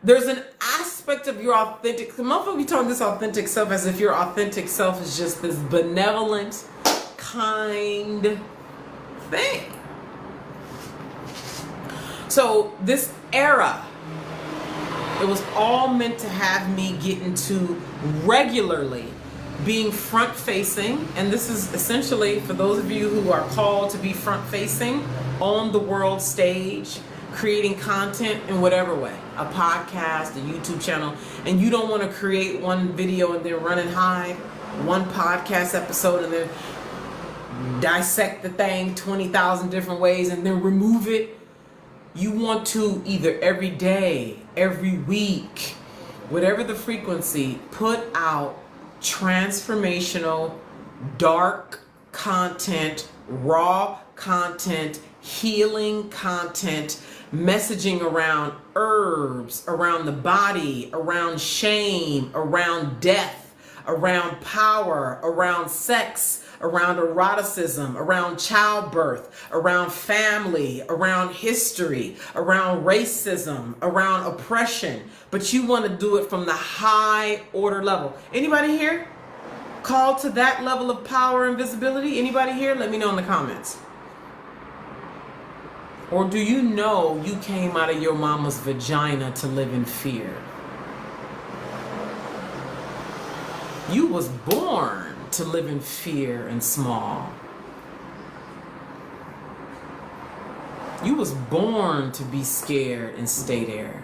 There's an aspect of your authentic, motherfucker be talking this authentic self as if your authentic self is just this benevolent, kind thing. So this era, it was all meant to have me get into regularly being front facing, and this is essentially for those of you who are called to be front facing on the world stage, creating content in whatever way, a podcast, a YouTube channel, and you don't want to create one video and then run and hide, one podcast episode and then dissect the thing 20,000 different ways and then remove it. You want to either every day, every week, whatever the frequency, put out transformational, dark content, raw content, healing content, messaging around herbs, around the body, around shame, around death, around power, around sex, around eroticism, around childbirth, around family, around history, around racism, around oppression. But you want to do it from the high order level. Anybody here called to that level of power and visibility? Anybody here? Let me know in the comments. Or do you know you came out of your mama's vagina to live in fear? You was born to live in fear and small. You was born to be scared and stay there.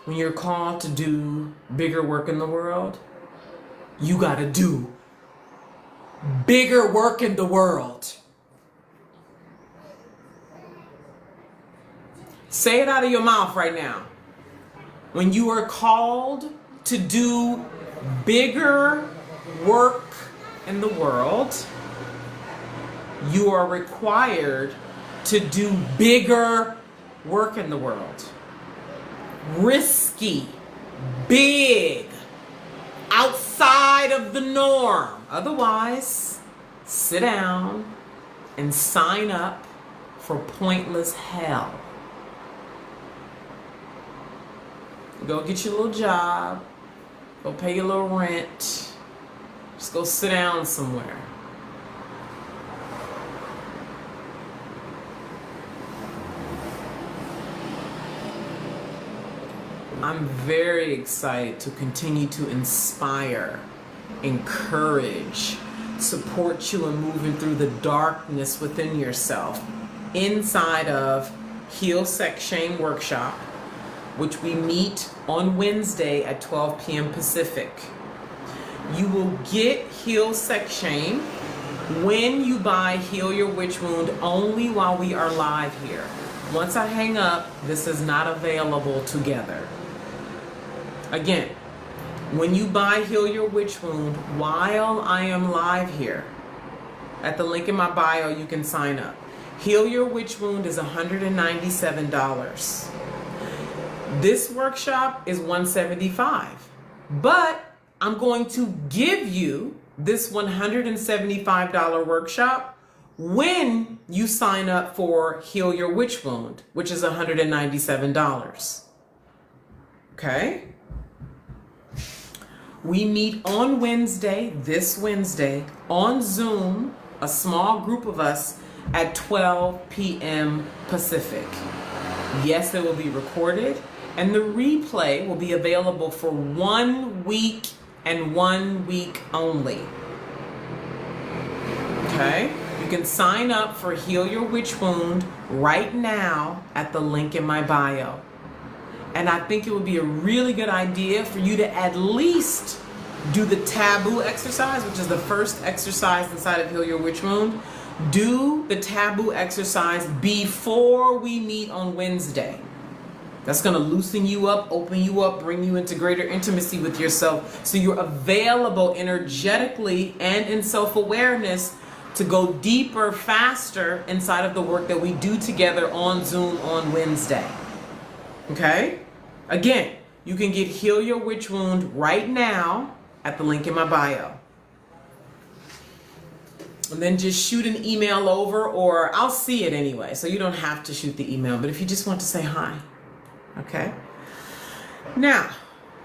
When you're called to do bigger work in the world, you gotta do bigger work in the world. Say it out of your mouth right now. When you are called to do bigger work in the world, you are required to do bigger work in the world. Risky, big, outside of the norm. Otherwise, sit down and sign up for pointless hell. Go get your little job, go pay your little rent, just go sit down somewhere. I'm very excited to continue to inspire, encourage, support you in moving through the darkness within yourself inside of Heal Sex Shame Workshop, which we meet on Wednesday at 12 p.m. Pacific. You will get Heal Sex Shame when you buy Heal Your Witch Wound only while we are live here. Once I hang up, this is not available together. Again, when you buy Heal Your Witch Wound while I am live here, at the link in my bio, you can sign up. Heal Your Witch Wound is $197. This workshop is $175, but I'm going to give you this $175 workshop when you sign up for Heal Your Witch Wound, which is $197. Okay? We meet on Wednesday, this Wednesday, on Zoom, a small group of us at 12 p.m. Pacific. Yes, it will be recorded, and the replay will be available for 1 week and 1 week only. Okay? You can sign up for Heal Your Witch Wound right now at the link in my bio. And I think it would be a really good idea for you to at least do the taboo exercise, which is the first exercise inside of Heal Your Witch Wound. Do the taboo exercise before we meet on Wednesday. That's going to loosen you up, open you up, bring you into greater intimacy with yourself, so you're available energetically and in self-awareness to go deeper, faster inside of the work that we do together on Zoom on Wednesday. Okay? Again, you can get Heal Your Witch Wound right now at the link in my bio. And then just shoot an email over, or I'll see it anyway, so you don't have to shoot the email, but if you just want to say hi. Okay? Now,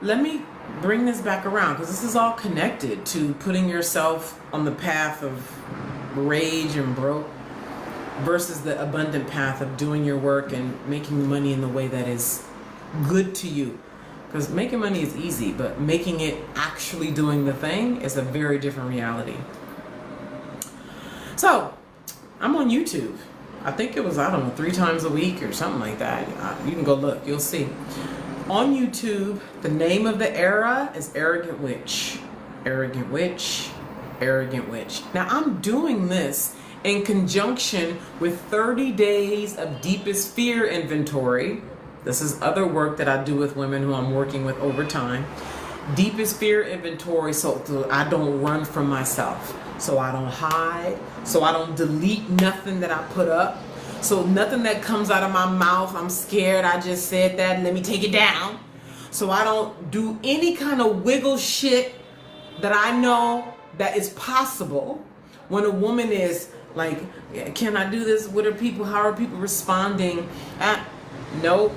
let me bring this back around, because this is all connected to putting yourself on the path of rage and broke versus the abundant path of doing your work and making money in the way that is good to you. Because making money is easy, but making it actually doing the thing is a very different reality. So, I'm on YouTube. I think it was, I don't know, 3 times a week or something like that. You can go look, you'll see. On YouTube, the name of the era is Arrogant Witch. Arrogant Witch, Arrogant Witch. Now, I'm doing this in conjunction with 30 days of deepest fear inventory This is other work that I do with women who I'm working with over time. Deepest fear inventory, so I don't run from myself. So I don't hide. So I don't delete nothing that I put up. So nothing that comes out of my mouth, I'm scared, I just said that, let me take it down. So I don't do any kind of wiggle shit that I know that is possible when a woman is like, can I do this? What are people, how are people responding? Nope.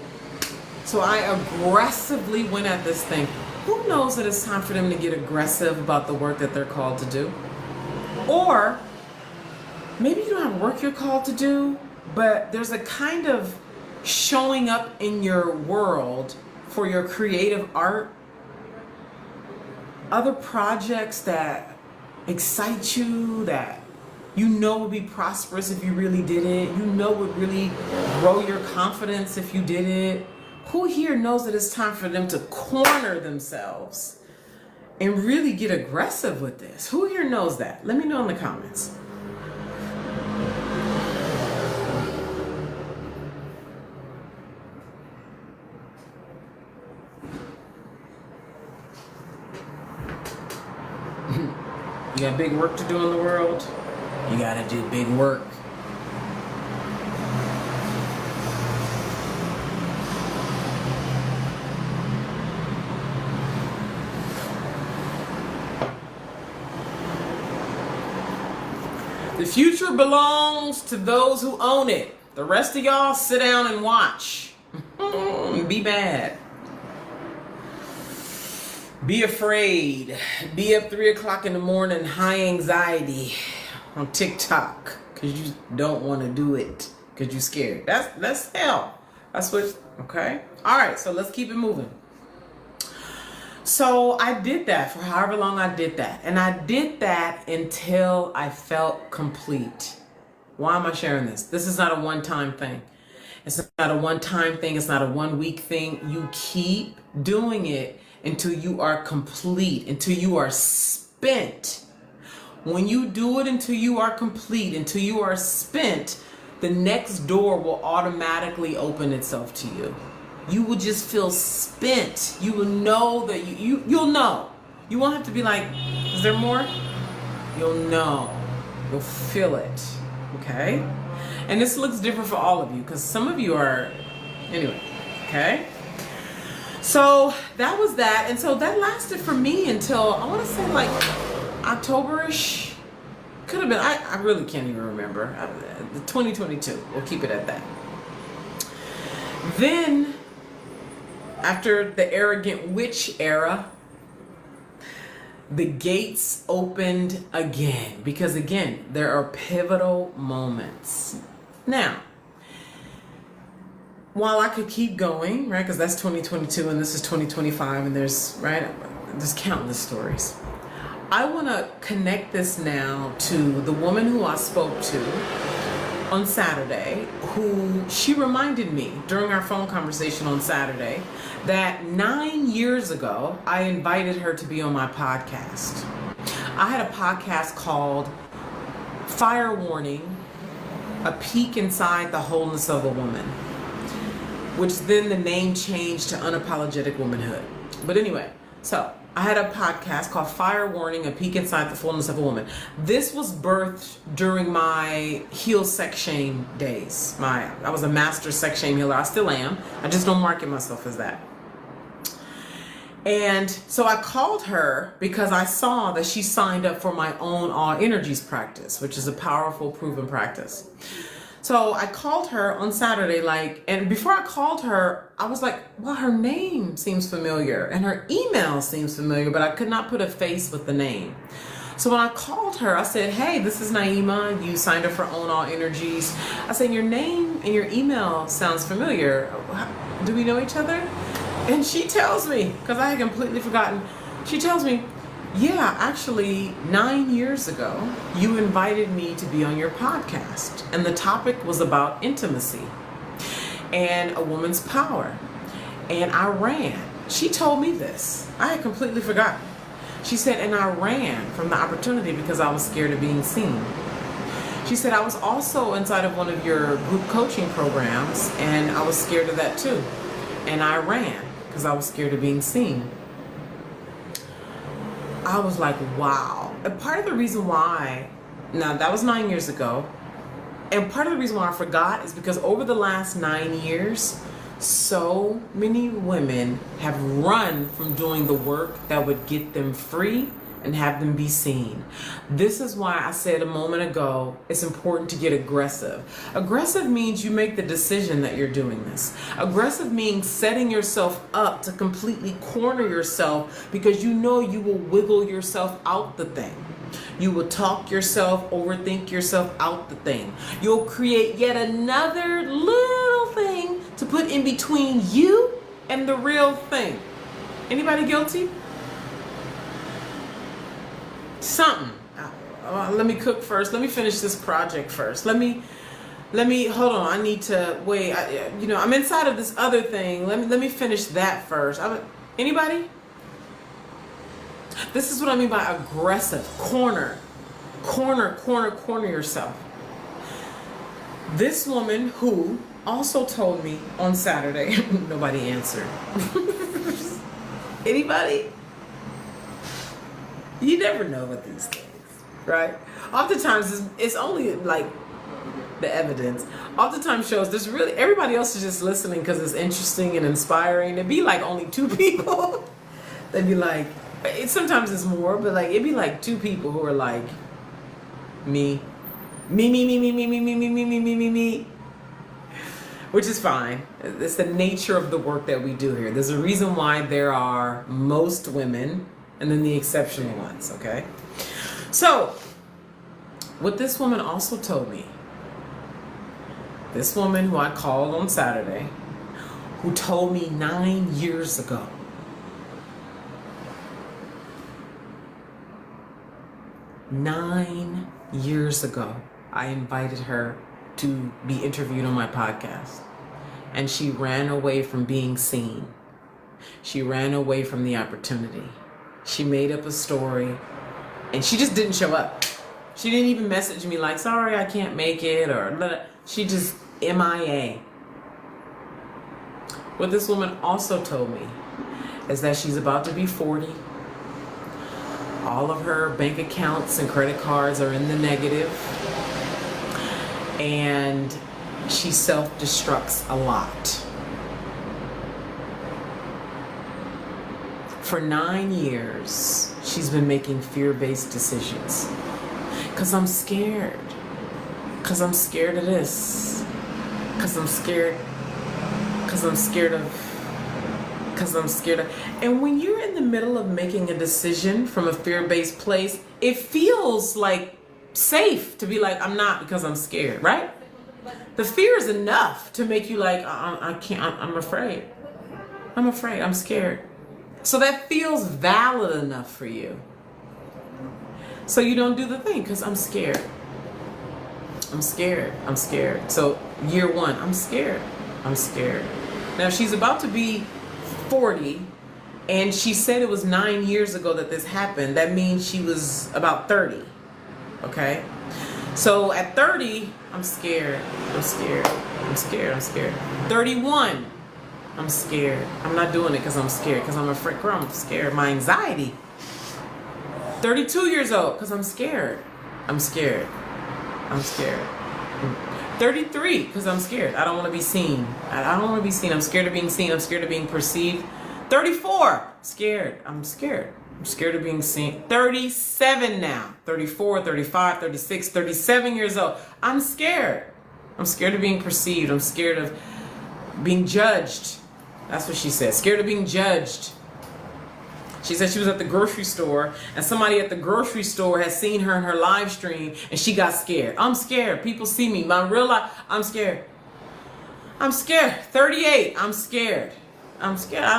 So I aggressively went at this thing. Who knows that it's time for them to get aggressive about the work that they're called to do? Or maybe you don't have work you're called to do, but there's a kind of showing up in your world for your creative art, other projects that excite you, that you know would be prosperous if you really did it, you know would really grow your confidence if you did it. Who here knows that it's time for them to corner themselves and really get aggressive with this? Who here knows that? Let me know in the comments. You got big work to do in the world? You gotta do big work. The future belongs to those who own it. The rest of y'all sit down and watch. Be mad. Be afraid. Be up 3 o'clock in the morning, high anxiety on TikTok because you don't want to do it because you're scared. That's hell. That's what, okay? All right, so let's keep it moving. So I did that for however long I did that. And I did that until I felt complete. Why am I sharing this? This is not a one-time thing. It's not a one-time thing. It's not a one-week thing. You keep doing it until you are complete, until you are spent. When you do it until you are complete, until you are spent, the next door will automatically open itself to you. You will just feel spent. You will know that you'll know. You won't have to be like, is there more? You'll know. You'll feel it. Okay? And this looks different for all of you because some of you are, anyway, okay? So that was that. And so that lasted for me until, I want to say like October-ish. Could have been, I really can't even remember. 2022, we'll keep it at that. Then, after the arrogant witch era, the gates opened again. Because again, there are pivotal moments. Now, while I could keep going, right, because that's 2022 and this is 2025 and there's countless stories. I want to connect this now to the woman who I spoke to on Saturday, who she reminded me during our phone conversation on Saturday that 9 years ago, I invited her to be on my podcast. I had a podcast called Fire Warning, A Peek Inside the Wholeness of a Woman, which then the name changed to Unapologetic Womanhood. But anyway, so I had a podcast called Fire Warning, A Peek Inside the Fullness of a Woman. This was birthed during my heel sex shame days. I was a master sex shame healer. I still am. I just don't market myself as that. And so I called her because I saw that she signed up for my own All Energies practice, which is a powerful, proven practice. So I called her on Saturday, and before I called her, I was like, well, her name seems familiar and her email seems familiar, but I could not put a face with the name. So when I called her, I said, hey, this is Naima. You signed up for Own All Energies. I said, your name and your email sounds familiar. Do we know each other? And she tells me, because I had completely forgotten, she tells me, yeah, actually 9 years ago, you invited me to be on your podcast. And the topic was about intimacy and a woman's power. And I ran. She told me this. I had completely forgotten. She said, and I ran from the opportunity because I was scared of being seen. She said, I was also inside of one of your group coaching programs and I was scared of that too. and I ran because I was scared of being seen. I was like, wow. And part of the reason why, now that was 9 years ago, and part of the reason why I forgot is because over the last 9 years, so many women have run from doing the work that would get them free and have them be seen. This is why I said a moment ago, it's important to get aggressive. Aggressive means you make the decision that you're doing this. Aggressive means setting yourself up to completely corner yourself because you know you will wiggle yourself out the thing. You will talk yourself, overthink yourself out the thing. You'll create yet another little thing to put in between you and the real thing. Anybody guilty? Something. Let me cook first. Let me finish this project first. Let me hold on. I need to wait. I'm inside of this other thing. Let me finish that first. Anybody? This is what I mean by aggressive. Corner yourself. This woman who also told me on Saturday, nobody answered. Anybody? You never know with these things, right? Oftentimes it's only like the evidence. Oftentimes shows this really, everybody else is just listening because it's interesting and inspiring. It'd be like only two people. They'd be like, sometimes it's more, but like it'd be like two people who are like, me, which is fine. It's the nature of the work that we do here. There's a reason why there are most women and then the exceptional ones, okay? So, what this woman also told me, this woman who I called on Saturday, who told me 9 years ago, I invited her to be interviewed on my podcast. And she ran away from being seen. She ran away from the opportunity. She made up a story and she just didn't show up. She didn't even message me like, sorry, I can't make it, or she just MIA. What this woman also told me is that she's about to be 40. All of her bank accounts and credit cards are in the negative. And she self-destructs a lot. For 9 years, she's been making fear-based decisions. Because I'm scared. Because I'm scared of this. Because I'm scared. Because I'm scared of. And when you're in the middle of making a decision from a fear-based place, it feels like safe to be like, I'm not because I'm scared, right? The fear is enough to make you like, I can't, I'm afraid. I'm scared. So that feels valid enough for you. So you don't do the thing because I'm scared. So year one, I'm scared. Now she's about to be 40 and she said it was 9 years ago that this happened. That means she was about 30. Okay? So at 30, I'm scared. 31. I'm scared. I'm not doing it because I'm scared. Because I'm afraid. Girl, I'm scared. My anxiety. 32 years old because I'm scared. 33 because I'm scared. I don't want to be seen. I don't want to be seen. I'm scared of being seen. I'm scared of being perceived. 34. Scared. I'm scared of being seen. 37 now. 34, 35, 36, 37 years old. I'm scared. I'm scared of being perceived. I'm scared of being judged. That's what she said. Scared of being judged. She said she was at the grocery store and somebody at the grocery store has seen her in her live stream and she got scared. I'm scared. People see me. My real life, I'm scared. 38. I'm scared. I'm scared.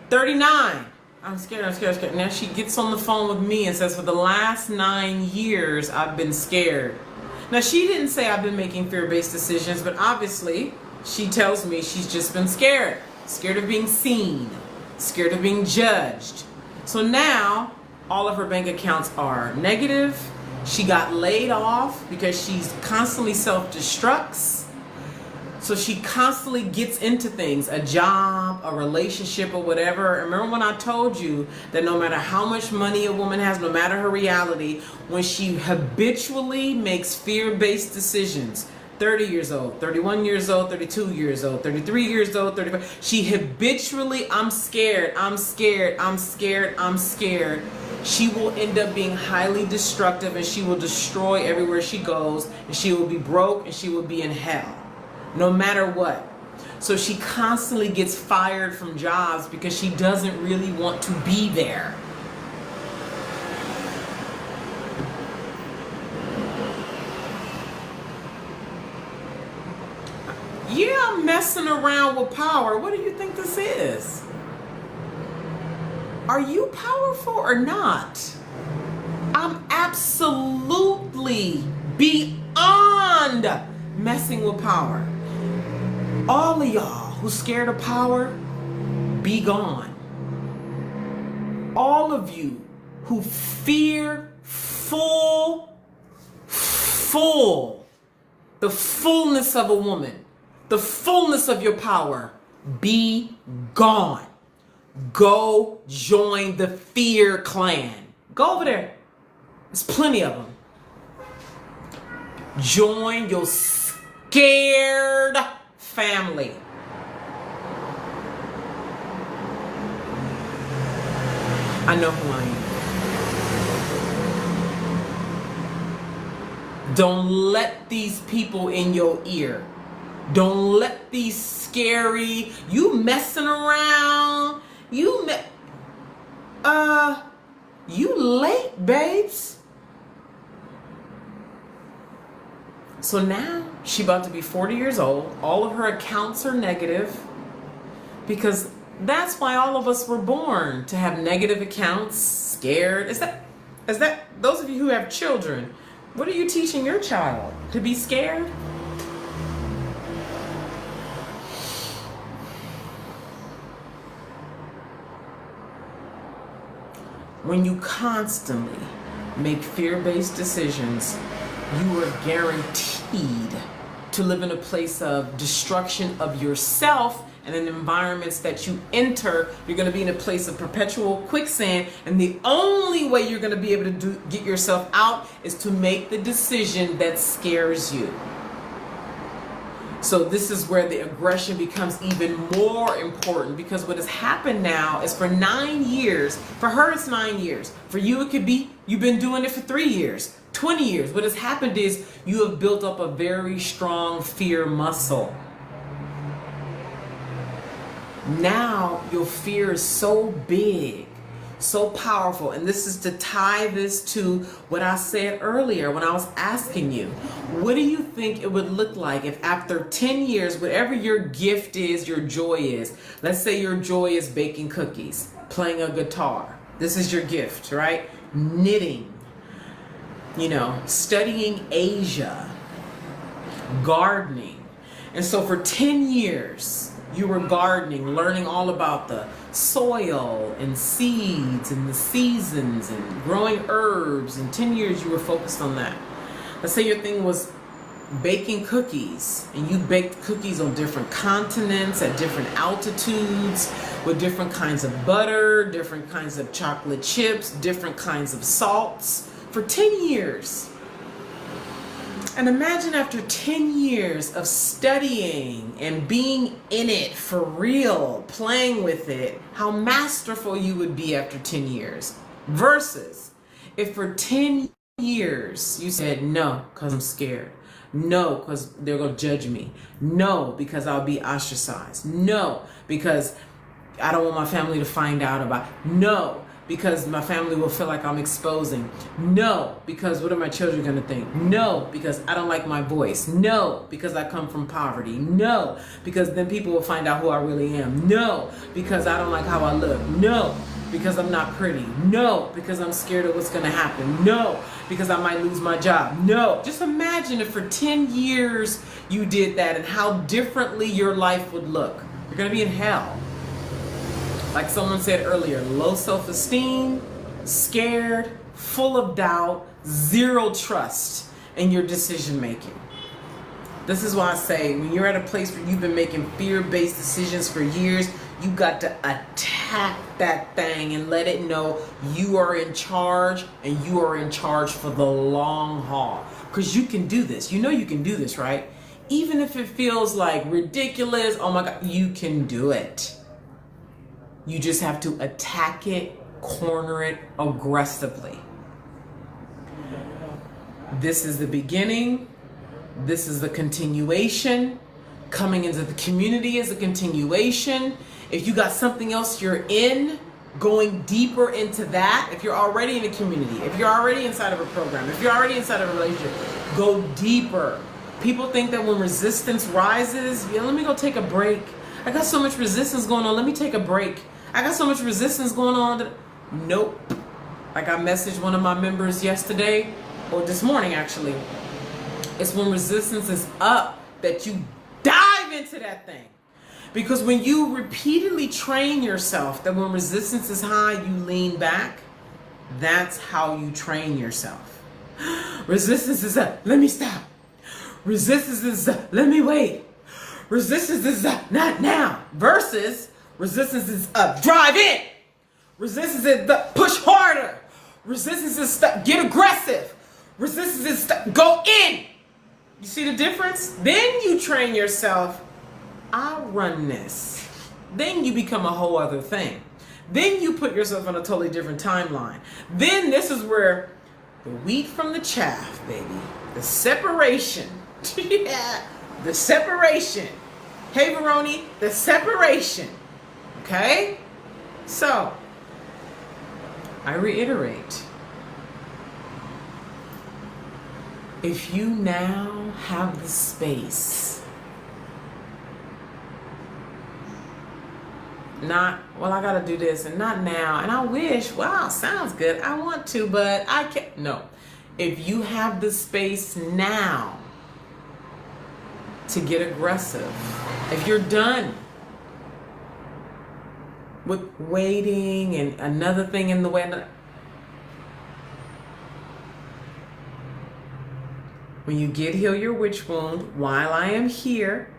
39. I'm scared. Now she gets on the phone with me and says, for the last 9 years, I've been scared. Now she didn't say I've been making fear-based decisions, but obviously she tells me she's just been scared. Scared of being seen. Scared of being judged. So now all of her bank accounts are negative. She got laid off because she's constantly self-destructs. So she constantly gets into things, a job, a relationship, or whatever. Remember when I told you that no matter how much money a woman has, no matter her reality, when she habitually makes fear-based decisions, 30 years old, 31 years old, 32 years old, 33 years old, 35, she habitually, I'm scared, I'm scared, I'm scared, I'm scared. She will end up being highly destructive, and she will destroy everywhere she goes, and she will be broke, and she will be in hell. No matter what. So she constantly gets fired from jobs because she doesn't really want to be there. Yeah, I'm messing around with power. What do you think this is? Are you powerful or not? I'm absolutely beyond messing with power. All of y'all who's scared of power, be gone. All of you who fear the fullness of a woman, the fullness of your power, be gone. Go join the fear clan. Go over there. There's plenty of them. Join your scared family. I know who I am. Don't let these people in your ear. Don't let these scary, you messing around, you late, babes. So now she about to be 40 years old. All of her accounts are negative because that's why all of us were born, to have negative accounts, scared. Is that those of you who have children, what are you teaching your child? To be scared? When you constantly make fear-based decisions, you are guaranteed to live in a place of destruction of yourself, and in environments that you enter, you're going to be in a place of perpetual quicksand, and the only way you're going to be able to get yourself out is to make the decision that scares you. So this is where the aggression becomes even more important, because what has happened now is for 9 years, for her it's 9 years, for you it could be you've been doing it for 3 years, 20 years. What has happened is you have built up a very strong fear muscle. Now your fear is so big, so powerful, and this is to tie this to what I said earlier when I was asking you, what do you think it would look like if after 10 years, whatever your gift is, your joy is, let's say your joy is baking cookies, playing a guitar, this is your gift, right? Knitting, studying Asia, gardening. And so for 10 years, you were gardening, learning all about the soil and seeds and the seasons and growing herbs. In 10 years, you were focused on that. Let's say your thing was baking cookies, and you baked cookies on different continents at different altitudes with different kinds of butter, different kinds of chocolate chips, different kinds of salts for 10 years. And imagine after 10 years of studying and being in it for real, playing with it, how masterful you would be after 10 years. Versus if for 10 years you said, no, because I'm scared. No, because they're going to judge me. No, because I'll be ostracized. No, because I don't want my family to find out about it. No, because my family will feel like I'm exposing. No, because what are my children going to think? No, because I don't like my voice. No, because I come from poverty. No, because then people will find out who I really am. No, because I don't like how I look. No, because I'm not pretty. No, because I'm scared of what's going to happen. No, because I might lose my job. No. Just imagine if for 10 years you did that and how differently your life would look. You're going to be in hell. Like someone said earlier, low self-esteem, scared, full of doubt, zero trust in your decision making. This is why I say when you're at a place where you've been making fear-based decisions for years, you got to attack that thing and let it know you are in charge, and you are in charge for the long haul. Because you can do this. You know you can do this, right? Even if it feels like ridiculous, oh my God, you can do it. You just have to attack it, corner it aggressively. This is the beginning. This is the continuation. Coming into the community is a continuation. If you got something else you're in, going deeper into that. If you're already in a community, if you're already inside of a program, if you're already inside of a relationship, go deeper. People think that when resistance rises, yeah, let me go take a break. I got so much resistance going on, let me take a break. I got so much resistance going on. Nope. Like I messaged one of my members yesterday, or this morning actually. It's when resistance is up that you dive into that thing. Because when you repeatedly train yourself that when resistance is high, you lean back, that's how you train yourself. Resistance is up, let me stop. Resistance is up, let me wait. Resistance is up, not now. Versus resistance is up, drive in. Resistance is up, push harder. Resistance is stuck, get aggressive. Resistance is stuck, go in. You see the difference? Then you train yourself, I run this. Then you become a whole other thing. Then you put yourself on a totally different timeline. Then this is where the wheat from the chaff, baby. The separation. Yeah, the separation. Hey, Veroni, the separation. Okay? So, I reiterate. If you now have the space, not, well, I gotta do this, and not now, and I wish, wow, sounds good, I want to, but I can't. No. If you have the space now to get aggressive, if you're done with waiting and another thing in the way, when you get heal your witch wound while I am here,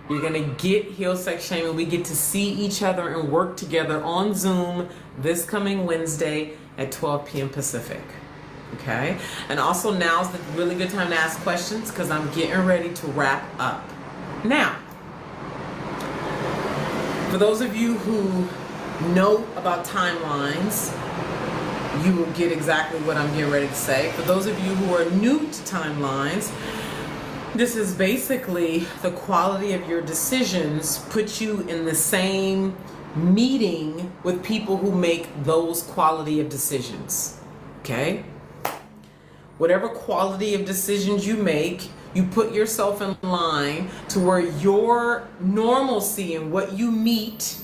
you're gonna get heal sex shame, and we get to see each other and work together on Zoom this coming Wednesday at 12 p.m. Pacific. Okay? And also now's the really good time to ask questions because I'm getting ready to wrap up. Now, for those of you who know about timelines, you will get exactly what I'm getting ready to say. For those of you who are new to timelines, this is basically the quality of your decisions put you in the same meeting with people who make those quality of decisions. Okay? Whatever quality of decisions you make, you put yourself in line to where your normalcy and what you meet,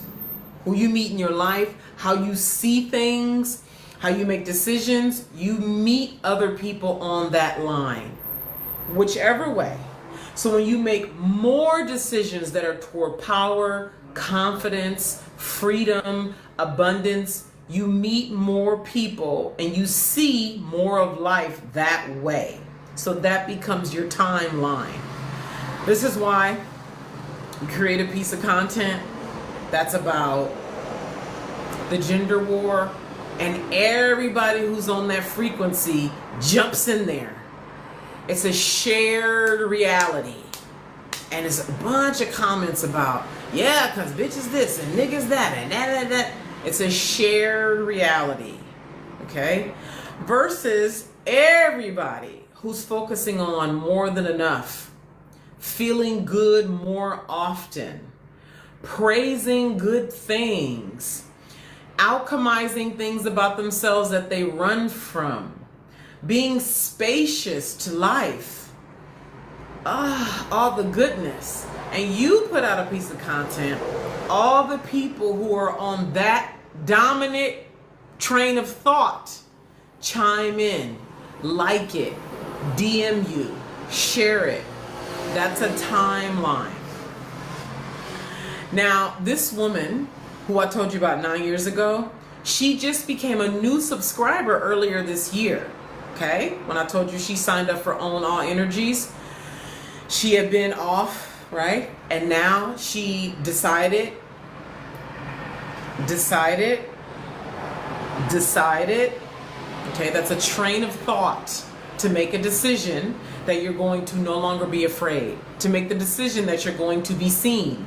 who you meet in your life, how you see things, how you make decisions, you meet other people on that line, whichever way. So when you make more decisions that are toward power, confidence, freedom, abundance, you meet more people and you see more of life that way. So that becomes your timeline. This is why you create a piece of content that's about the gender war, and everybody who's on that frequency jumps in there. It's a shared reality. And it's a bunch of comments about, yeah, because bitches this and niggas that and that. It's a shared reality. Okay? Versus everybody who's focusing on more than enough, feeling good more often, praising good things, alchemizing things about themselves that they run from, being spacious to life, all the goodness. And you put out a piece of content, all the people who are on that dominant train of thought chime in, like it, DM you, share it. That's a timeline. Now, this woman who I told you about 9 years ago, she just became a new subscriber earlier this year. Okay? When I told you she signed up for Own All Energies. She had been off, right? And now she decided, okay, that's a train of thought, to make a decision that you're going to no longer be afraid, to make the decision that you're going to be seen.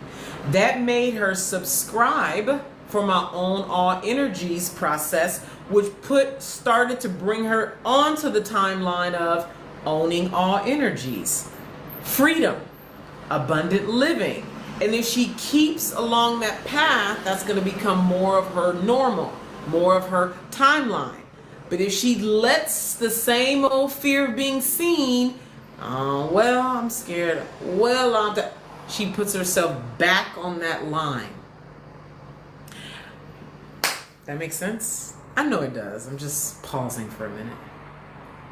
That made her subscribe for my own all energies process, which started to bring her onto the timeline of owning all energies, freedom, abundant living. And if she keeps along that path, that's going to become more of her normal, more of her timeline. But if she lets the same old fear of being seen, well, I'm scared, she puts herself back on that line. That makes sense? I know it does. I'm just pausing for a minute.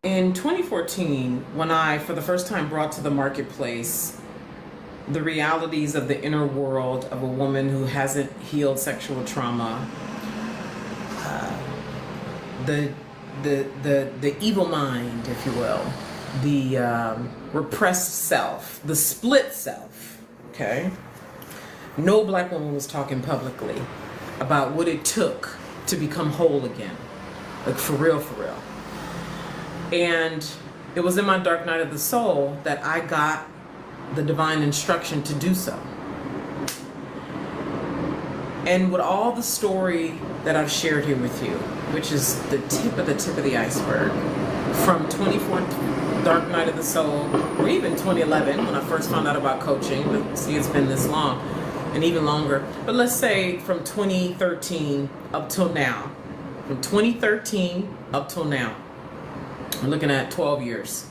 In 2014, when I, for the first time, brought to the marketplace the realities of the inner world of a woman who hasn't healed sexual trauma, the evil mind, if you will, the repressed self, the split self, okay? No black woman was talking publicly about what it took to become whole again. Like, for real, for real. And it was in my dark night of the soul that I got the divine instruction to do so. And with all the story that I've shared here with you, which is the tip of the iceberg, from 2014, dark night of the soul, or even 2011, when I first found out about coaching, but see, it's been this long, and even longer. But let's say from 2013 up till now. From 2013 up till now. We're looking at 12 years,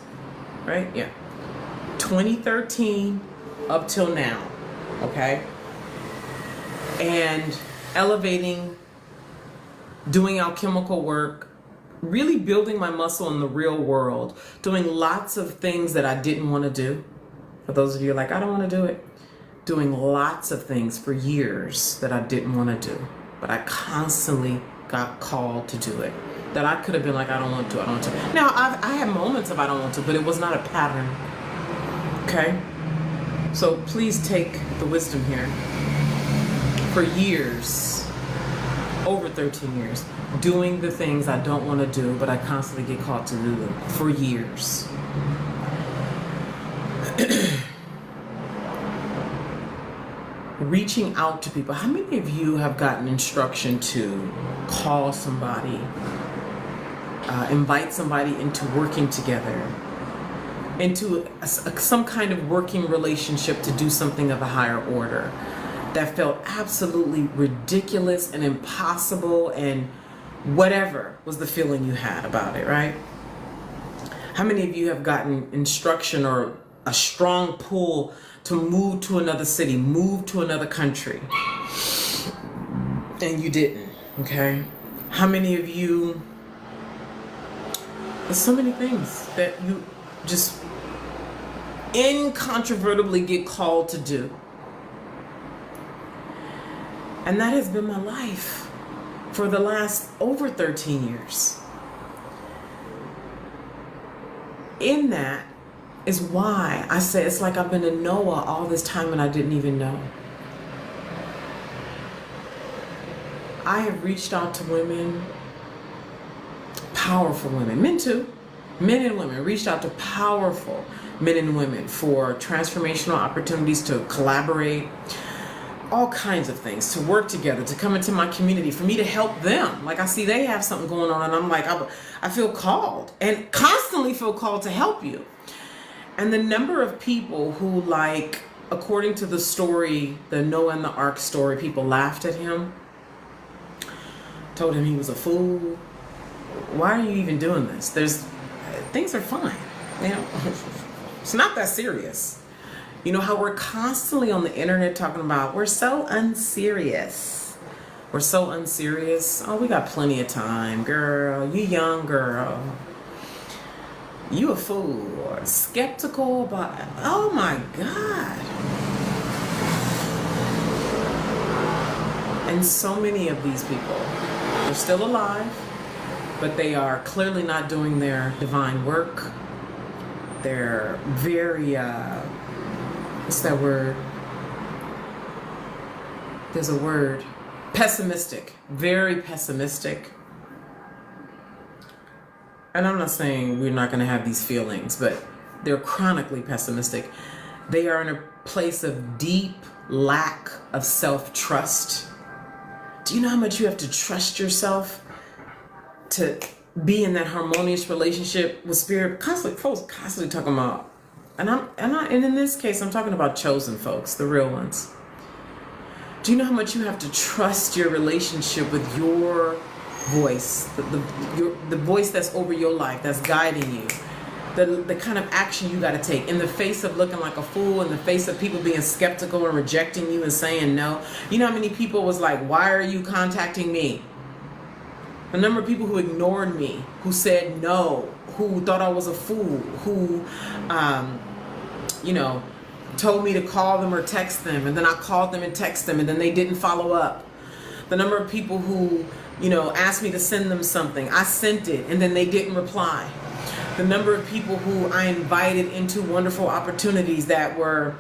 right? Yeah. 2013 up till now, okay? And elevating, doing alchemical work, really building my muscle in the real world, doing lots of things that I didn't want to do. For those of you like, I don't want to do it. Doing lots of things for years that I didn't want to do, but I constantly got called to do it. That I could have been like, I don't want to, I don't want to. Now, I had moments of I don't want to, but it was not a pattern. Okay? So please take the wisdom here. For years, over 13 years, doing the things I don't want to do, but I constantly get called to do them. For years. Reaching out to people. How many of you have gotten instruction to call somebody, invite somebody into working together, into some kind of working relationship to do something of a higher order that felt absolutely ridiculous and impossible, and whatever was the feeling you had about it, right? How many of you have gotten instruction or a strong pull to move to another city, move to another country, and you didn't, okay? How many of you, there's so many things that you just incontrovertibly get called to do. And that has been my life for the last over 13 years. In that is why I say it's like I've been a Noah all this time and I didn't even know. I have reached out to women, powerful women, men too, men and women, reached out to powerful men and women for transformational opportunities to collaborate, all kinds of things, to work together, to come into my community, for me to help them. Like, I see they have something going on and I'm like, I feel called, and constantly feel called to help you. And the number of people who, like, according to the story, the Noah and the Ark story, people laughed at him, told him he was a fool. Why are you even doing this? Things are fine, you know. It's not that serious. You know how we're constantly on the internet talking about, we're so unserious. We're so unserious. Oh, we got plenty of time, girl. You young girl. You a fool, or skeptical about, oh my God. And so many of these people, they're still alive, but they are clearly not doing their divine work. they're very, what's that word? There's a word, pessimistic, very pessimistic. And I'm not saying we're not going to have these feelings, but they're chronically pessimistic. They are in a place of deep lack of self-trust. Do you know how much you have to trust yourself to be in that harmonious relationship with spirit? Folks constantly talking about, and in this case, I'm talking about chosen folks, the real ones. Do you know how much you have to trust your relationship with your voice, the voice that's over your life, that's guiding you, the kind of action you got to take in the face of looking like a fool, in the face of people being skeptical and rejecting you and saying no? You know how many people was like, why are you contacting me? The number of people who ignored me, who said no, who thought I was a fool, who, told me to call them or text them, and then I called them and texted them, and then they didn't follow up. The number of people who, asked me to send them something, I sent it, and then they didn't reply. The number of people who I invited into wonderful opportunities that were,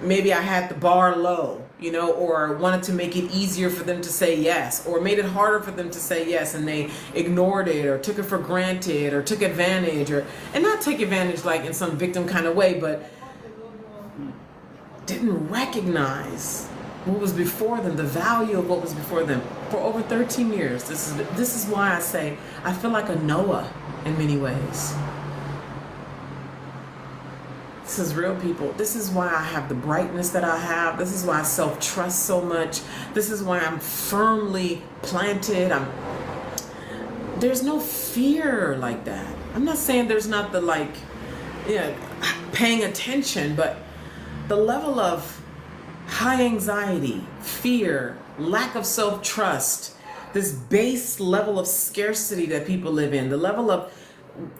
maybe I had the bar low, or wanted to make it easier for them to say yes, or made it harder for them to say yes, and they ignored it or took it for granted or took advantage, and not take advantage like in some victim kind of way, but didn't recognize what was before them, the value of what was before them for over 13 years. This is why I say I feel like a Noah in many ways. This is real, people. This is why I have the brightness that I have. This is why I self-trust so much. This is why I'm firmly planted. There's no fear like that. I'm not saying there's not the paying attention, but the level of high anxiety, fear, lack of self-trust, this base level of scarcity that people live in, the level of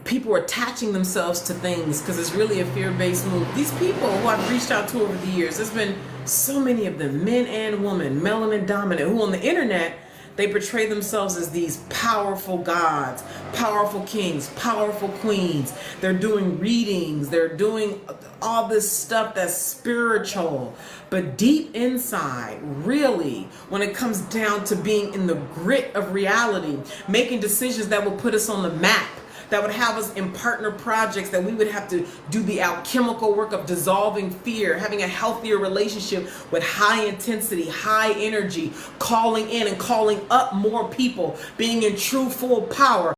people attaching themselves to things because it's really a fear-based move. These people who I've reached out to over the years, there's been so many of them, men and women, melanin dominant, who on the internet, they portray themselves as these powerful gods, powerful kings, powerful queens. They're doing readings. They're doing all this stuff that's spiritual. But deep inside, really, when it comes down to being in the grit of reality, making decisions that will put us on the map, that would have us in partner projects, that we would have to do the alchemical work of dissolving fear, having a healthier relationship with high intensity, high energy, calling in and calling up more people, being in true full power.